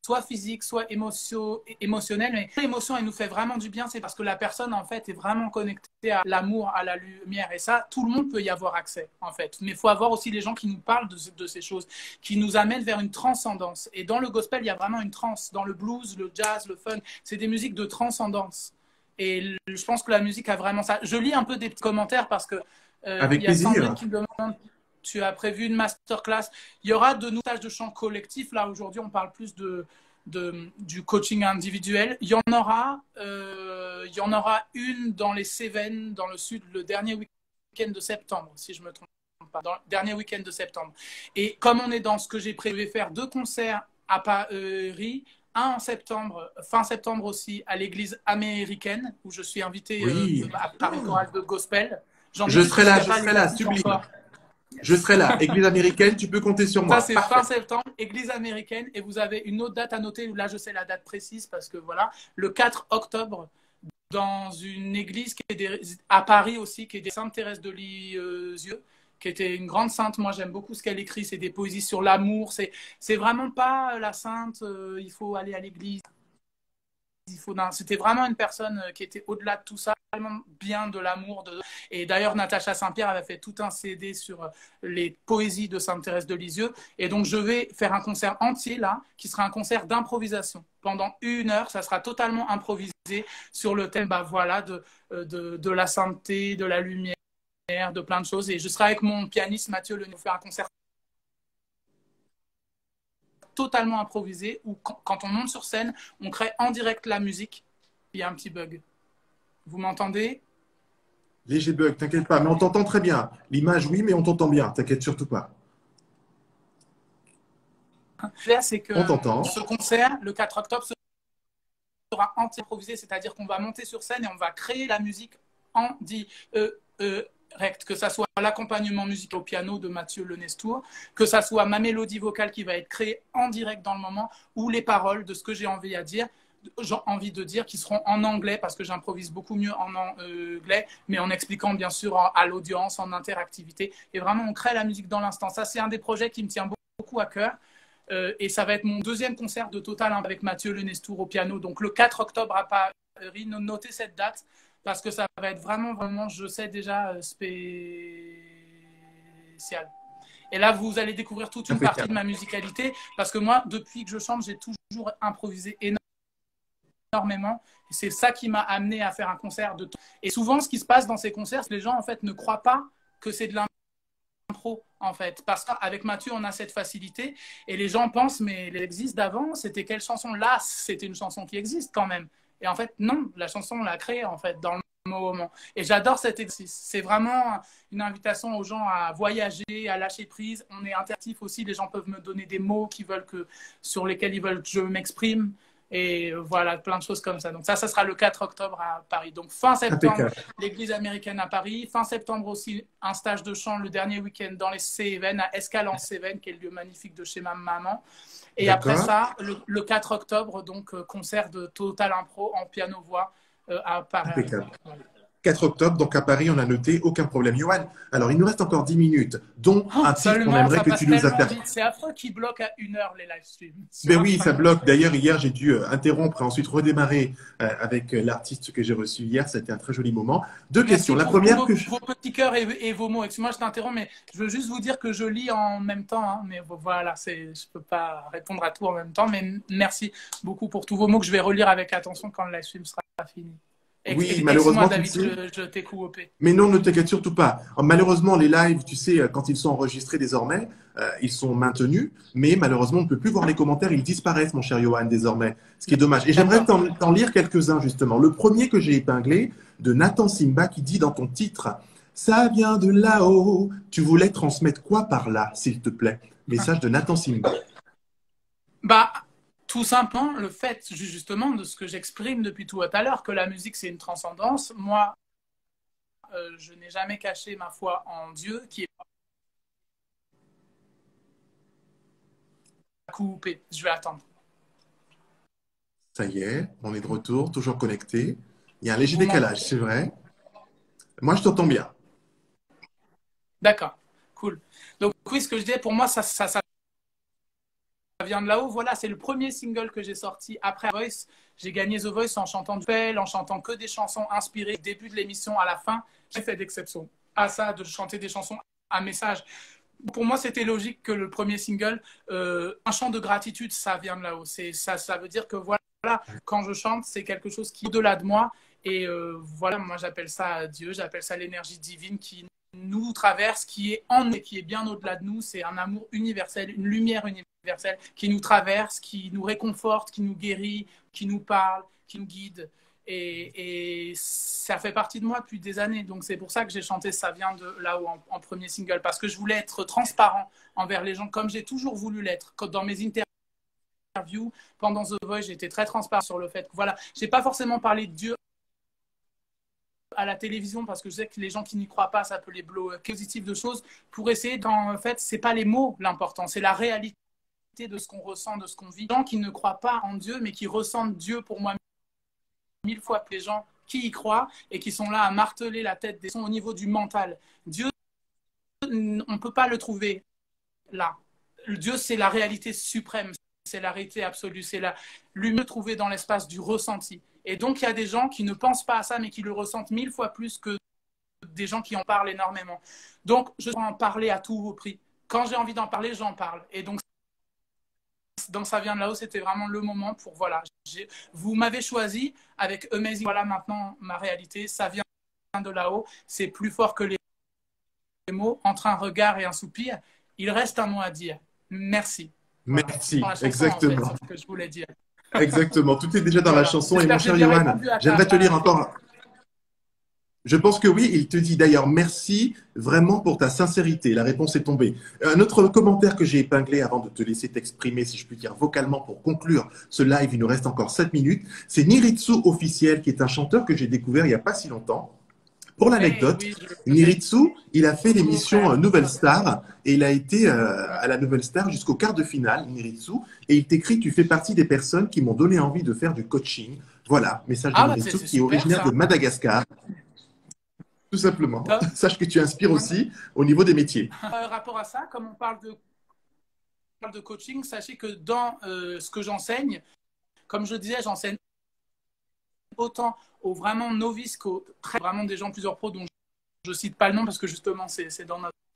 soit physique, soit émotionnelle. Mais l'émotion, elle nous fait vraiment du bien, c'est parce que la personne, en fait, est vraiment connectée à l'amour, à la lumière. Et ça, tout le monde peut y avoir accès, en fait. Mais il faut avoir aussi les gens qui nous parlent de ces choses, qui nous amènent vers une transcendance. Et dans le gospel, il y a vraiment une trance. Dans le blues, le jazz, le funk, c'est des musiques de transcendance. Et je pense que la musique a vraiment ça. Je lis un peu des petits commentaires parce que avec il y a plaisir. Sandrine qui me demande... Tu as prévu une masterclass. Il y aura de nouveaux stages de chant collectif. Là, aujourd'hui, on parle plus du coaching individuel. Il y en aura une dans les Cévennes, dans le sud, le dernier week-end de septembre, si je ne me trompe pas. Dans le dernier week-end de septembre. Et comme on est dans ce que j'ai prévu faire, 2 concerts à Paris, un en septembre, fin septembre aussi, à l'église américaine, où je suis invité à Paris Chorale de Gospel. Je serai là, sublime. Je serai là. Église américaine, tu peux compter sur moi. Ça, c'est fin septembre, Église américaine. Et vous avez une autre date à noter. Là, je sais la date précise parce que voilà, le 4 octobre, dans une église qui est à Paris aussi, qui est des Sainte Thérèse de Lisieux, qui était une grande sainte. Moi, j'aime beaucoup ce qu'elle écrit. C'est des poésies sur l'amour. C'est vraiment pas la sainte, il faut aller à l'église. C'était vraiment une personne qui était au-delà de tout ça, tellement bien de l'amour. Et d'ailleurs, Natacha Saint-Pierre avait fait tout un CD sur les poésies de Sainte Thérèse de Lisieux. Et donc, je vais faire un concert entier là, qui sera un concert d'improvisation. Pendant 1 heure, ça sera totalement improvisé sur le thème voilà, de la sainteté, de la lumière, de plein de choses. Et je serai avec mon pianiste Mathieu Lenez faire un concert totalement improvisé où quand on monte sur scène, on crée en direct la musique. Il y a un petit bug. Vous m'entendez? Léger bug, t'inquiète pas, mais on t'entend très bien. L'image, oui, mais on t'entend bien, t'inquiète surtout pas. Là, c'est que ce concert, le 4 octobre, sera entièrement improvisé, c'est-à-dire qu'on va monter sur scène et on va créer la musique en direct, que ça soit l'accompagnement musical au piano de Mathieu Lenestour, que ça soit ma mélodie vocale qui va être créée en direct dans le moment, ou les paroles de ce que j'ai envie de dire, qui seront en anglais, parce que j'improvise beaucoup mieux en anglais, mais en expliquant bien sûr à l'audience, en interactivité. Et vraiment, on crée la musique dans l'instant. Ça, c'est un des projets qui me tient beaucoup à cœur. Et ça va être mon 2e concert de Total avec Mathieu Lenestour au piano. Donc le 4 octobre à Paris, notez cette date, parce que ça va être vraiment, vraiment, je sais déjà, spécial. Et là, vous allez découvrir toute une partie de ma musicalité, parce que moi, depuis que je chante, j'ai toujours improvisé énormément. énormément. C'est ça qui m'a amené à faire un concert de. Et souvent, ce qui se passe dans ces concerts, c'est que les gens en fait ne croient pas que c'est de l'impro en fait, parce qu'avec Mathieu, on a cette facilité et les gens pensent mais elle existe d'avant. C'était quelle chanson? Là, c'était une chanson qui existe quand même. Et en fait, non, la chanson on l'a créée en fait dans le moment. Et j'adore cet exercice. C'est vraiment une invitation aux gens à voyager, à lâcher prise. On est interactif aussi. Les gens peuvent me donner des mots sur lesquels ils veulent que je m'exprime. Et voilà, plein de choses comme ça. Donc ça sera le 4 octobre à Paris. Donc fin septembre, l'église américaine à Paris. Fin septembre aussi, un stage de chant le dernier week-end dans les Cévennes, à Escale en Cévennes, qui est le lieu magnifique de chez ma maman. Et après ça, le 4 octobre, donc concert de Total Impro en piano-voix à Paris. Impeccable. 4 octobre, donc à Paris, on a noté, aucun problème. Yoann, alors il nous reste encore 10 minutes, dont un titre qu'on aimerait que tu nous appelles. C'est affreux qu'ils bloquent à 1 heure les live streams. Ben oui, ça bloque. D'ailleurs, hier, j'ai dû interrompre et ensuite redémarrer avec l'artiste que j'ai reçu hier. C'était un très joli moment. Deux questions. La première vos petits cœurs et vos mots. Excuse-moi, je t'interromps, mais je veux juste vous dire que je lis en même temps. Hein, mais voilà, je peux pas répondre à tout en même temps. Mais merci beaucoup pour tous vos mots que je vais relire avec attention quand le live stream sera fini. Oui, malheureusement, David, je t'ai coupé. Mais non, ne t'inquiète surtout pas. Malheureusement, les lives, tu sais, quand ils sont enregistrés désormais, ils sont maintenus, mais malheureusement, on ne peut plus voir les commentaires, ils disparaissent, mon cher Yoann, désormais, ce qui est dommage. Et j'aimerais t'en lire quelques-uns, justement. Le premier que j'ai épinglé, de Nathan Simba, qui dit dans ton titre « Ça vient de là-haut, tu voulais transmettre quoi par là, s'il te plaît ?» Message de Nathan Simba. Tout simplement, le fait justement de ce que j'exprime depuis tout à l'heure, que la musique c'est une transcendance. Moi, je n'ai jamais caché ma foi en Dieu qui est coupé. Je vais attendre. Ça y est, on est de retour, toujours connecté. Il y a un léger décalage, c'est vrai. Moi, je t'entends bien. D'accord, cool. Donc oui, ce que je disais, pour moi, ça vient de là-haut. Voilà, c'est le premier single que j'ai sorti après The Voice. J'ai gagné The Voice en chantant du Pell, en chantant que des chansons inspirées du début de l'émission à la fin. J'ai fait d'exception à ça, de chanter des chansons à message. Pour moi, c'était logique que le premier single, un chant de gratitude, ça vient de là-haut. Ça veut dire que voilà, quand je chante, c'est quelque chose qui est au-delà de moi. Et voilà, moi, j'appelle ça Dieu, j'appelle ça l'énergie divine qui nous traverse, qui est en nous, qui est bien au-delà de nous. C'est un amour universel, une lumière universelle qui nous traverse, qui nous réconforte, qui nous guérit, qui nous parle, qui nous guide. Et ça fait partie de moi depuis des années. Donc c'est pour ça que j'ai chanté Ça vient de là-haut en premier single, parce que je voulais être transparent envers les gens, comme j'ai toujours voulu l'être. Dans mes interviews, pendant The Voice, j'étais très transparent sur le fait que voilà, j'ai pas forcément parlé de Dieu à la télévision, parce que je sais que les gens qui n'y croient pas, ça peut les bloquer positifs de choses, pour essayer en fait, c'est pas les mots l'important, c'est la réalité de ce qu'on ressent, de ce qu'on vit. Les gens qui ne croient pas en Dieu, mais qui ressentent Dieu, pour moi, 1000 fois plus les gens qui y croient et qui sont là à marteler la tête des sons au niveau du mental. Dieu, on ne peut pas le trouver là. Dieu, c'est la réalité suprême, c'est la réalité absolue, c'est l'humain trouvé dans l'espace du ressenti. Et donc, il y a des gens qui ne pensent pas à ça, mais qui le ressentent 1000 fois plus que des gens qui en parlent énormément. Donc, je dois en parler à tous vos prix. Quand j'ai envie d'en parler, j'en parle. Et donc, dans Ça vient de là-haut, c'était vraiment le moment pour, voilà, vous m'avez choisi avec Amazing, voilà maintenant ma réalité, ça vient de là-haut, c'est plus fort que les mots, entre un regard et un soupir, il reste un mot à dire. Merci. Merci, voilà. Chanson, exactement. En fait, c'est ce que je voulais dire. Exactement, tout est déjà dans la chanson. Et mon cher Yoann, j'aimerais te lire encore. Je pense que oui, il te dit d'ailleurs merci vraiment pour ta sincérité. La réponse est tombée. Un autre commentaire que j'ai épinglé avant de te laisser t'exprimer, si je puis dire vocalement, pour conclure ce live, il nous reste encore 7 minutes, c'est Niritsu Officiel, qui est un chanteur que j'ai découvert il n'y a pas si longtemps. Pour l'anecdote, Niritsu, il a fait l'émission Nouvelle Star et il a été à la Nouvelle Star jusqu'au quart de finale, Niritsu, et il t'écrit « Tu fais partie des personnes qui m'ont donné envie de faire du coaching ». Voilà, message de Niritsu qui est originaire de Madagascar. Tout simplement. Sache que tu inspires aussi au niveau des métiers. Rapport à ça, comme on parle de coaching, sachez que dans ce que j'enseigne, comme je disais, j'enseigne autant aux vraiment novices qu'aux vraiment des gens plusieurs pros dont je ne cite pas le nom parce que justement c'est dans notre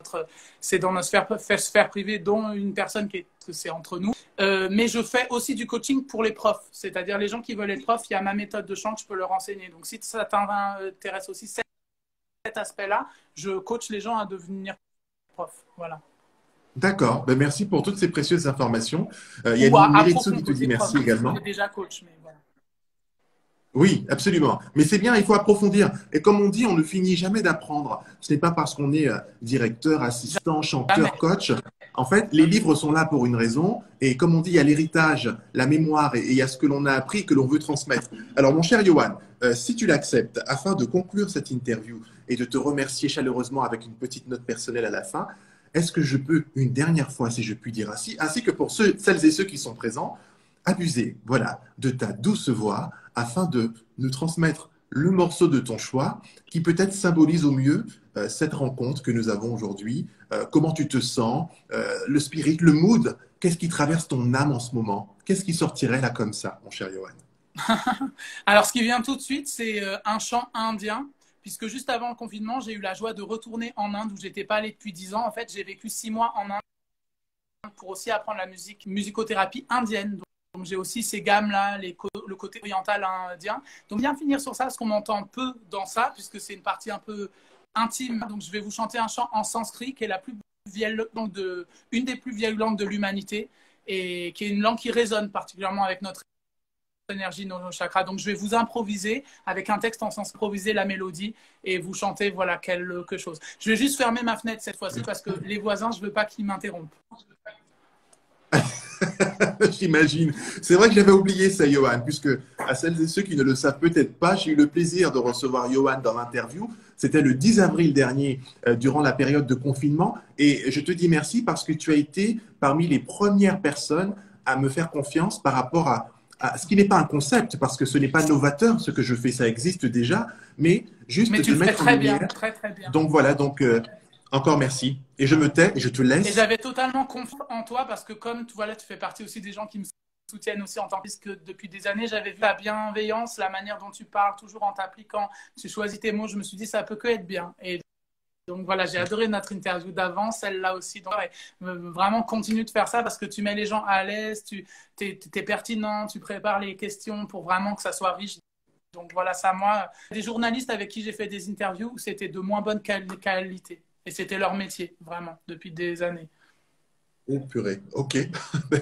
c'est dans notre sphère privée, dont une personne que c'est entre nous. Mais je fais aussi du coaching pour les profs, c'est-à-dire les gens qui veulent être profs, il y a ma méthode de chant que je peux leur enseigner. Donc si ça t'intéresse aussi cet aspect-là, je coach les gens à devenir profs. Voilà. D'accord. Ben, merci pour toutes ces précieuses informations. Il y a Ou à Miritsu qui te dit approfondir merci également. j'ai déjà coach, mais voilà. Oui, absolument. Mais c'est bien, il faut approfondir. Et comme on dit, on ne finit jamais d'apprendre. Ce n'est pas parce qu'on est directeur, assistant, chanteur, Jamais. coach. En fait, les livres sont là pour une raison. Et comme on dit, il y a l'héritage, la mémoire et il y a ce que l'on a appris que l'on veut transmettre. Alors, mon cher Yohan, si tu l'acceptes, afin de conclure cette interview et de te remercier chaleureusement avec une petite note personnelle à la fin, est-ce que je peux, une dernière fois, si je puis dire ainsi que pour celles et ceux qui sont présents, abuser, voilà, de ta douce voix afin de nous transmettre le morceau de ton choix qui peut-être symbolise au mieux cette rencontre que nous avons aujourd'hui. Comment tu te sens, le spirit, le mood, qu'est-ce qui traverse ton âme en ce moment? Qu'est-ce qui sortirait là comme ça, mon cher Yohan? Alors, ce qui vient tout de suite, c'est un chant indien, puisque juste avant le confinement, j'ai eu la joie de retourner en Inde où j'étais pas allée depuis 10 ans. En fait, j'ai vécu 6 mois en Inde pour aussi apprendre la musicothérapie indienne. Donc, j'ai aussi ces gammes-là, le côté oriental indien. Donc, bien finir sur ça, parce qu'on m'entend peu dans ça, puisque c'est une partie un peu intime. Donc, je vais vous chanter un chant en sanskrit, qui est la plus vieille langue une des plus vieilles langues de l'humanité, et qui est une langue qui résonne particulièrement avec notre énergie, nos chakras. Donc, je vais vous improviser avec un texte en sens, improviser la mélodie et vous chanter, voilà, quelque chose. Je vais juste fermer ma fenêtre cette fois-ci parce que les voisins, je ne veux pas qu'ils m'interrompent. J'imagine. C'est vrai que j'avais oublié ça, Yohan, puisque à celles et ceux qui ne le savent peut-être pas, j'ai eu le plaisir de recevoir Yohan dans l'interview. C'était le 10 avril dernier, durant la période de confinement. Et je te dis merci parce que tu as été parmi les premières personnes à me faire confiance par rapport à ce qui n'est pas un concept, parce que ce n'est pas novateur, ce que je fais, ça existe déjà, mais juste mais de tu le fais mettre en très lumière. bien, très très bien. Donc voilà, encore merci. Et je me tais et je te laisse. Et j'avais totalement confiance en toi parce que comme voilà, tu fais partie aussi des gens qui me soutiennent aussi en tant que depuis des années, j'avais vu la bienveillance, la manière dont tu parles, toujours en t'appliquant, tu choisis tes mots, je me suis dit ça peut que être bien. Et donc voilà, j'ai adoré notre interview d'avant, celle-là aussi. Donc ouais, vraiment continue de faire ça parce que tu mets les gens à l'aise, tu es pertinent, tu prépares les questions pour vraiment que ça soit riche. Donc voilà, ça, moi, des journalistes avec qui j'ai fait des interviews, c'était de moins bonne qualité. Et c'était leur métier, vraiment, depuis des années. Oh purée, ok.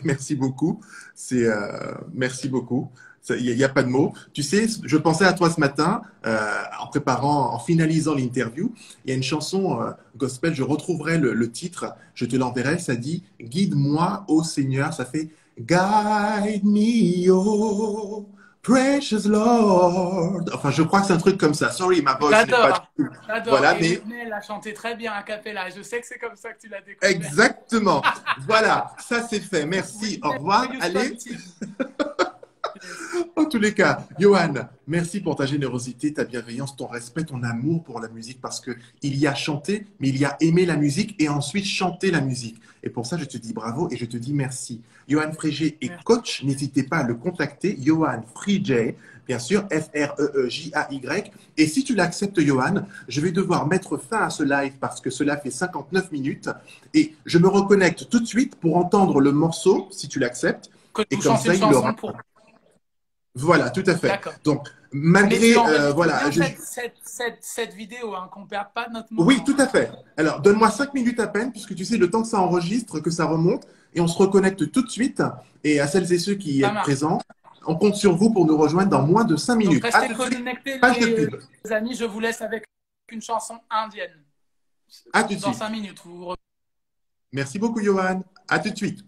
Merci beaucoup. Merci beaucoup. Il n'y a pas de mots. Tu sais, je pensais à toi ce matin en finalisant l'interview. Il y a une chanson gospel, je retrouverai le titre, je te l'enverrai. Ça dit Guide-moi, ô Seigneur. Ça fait Guide me, oh precious Lord. Enfin, je crois que c'est un truc comme ça. Sorry, ma voix n'est pas. J'adore. Voilà, et elle a chanté très bien a cappella. Je sais que c'est comme ça que tu l'as découvert. Exactement. Voilà, ça c'est fait. Merci. Au revoir. Allez. En tous les cas, Yohan, merci pour ta générosité, ta bienveillance, ton respect, ton amour pour la musique, parce que il y a chanté, mais il y a aimé la musique et ensuite chanter la musique. Et pour ça, je te dis bravo et je te dis merci. Yohan Frégé est coach, n'hésitez pas à le contacter. Yohan Frégé, bien sûr, F-R-E-E-J-A-Y. Et si tu l'acceptes, Yohan, je vais devoir mettre fin à ce live parce que cela fait 59 minutes et je me reconnecte tout de suite pour entendre le morceau, si tu l'acceptes. Et comme ça, il aura... Voilà, tout à fait. Donc, malgré... voilà, cette vidéo, hein, qu'on ne perde pas notre moment. Oui, tout à fait. Alors, donne-moi 5 minutes à peine, puisque tu sais, le temps que ça enregistre, que ça remonte, et on se reconnecte tout de suite. Et à celles et ceux qui êtes présents, on compte sur vous pour nous rejoindre dans moins de 5 minutes. Donc, restez connectés, les amis. Je vous laisse avec une chanson indienne. À tout de suite. Dans 5 minutes. Merci beaucoup, Yohan. À tout de suite.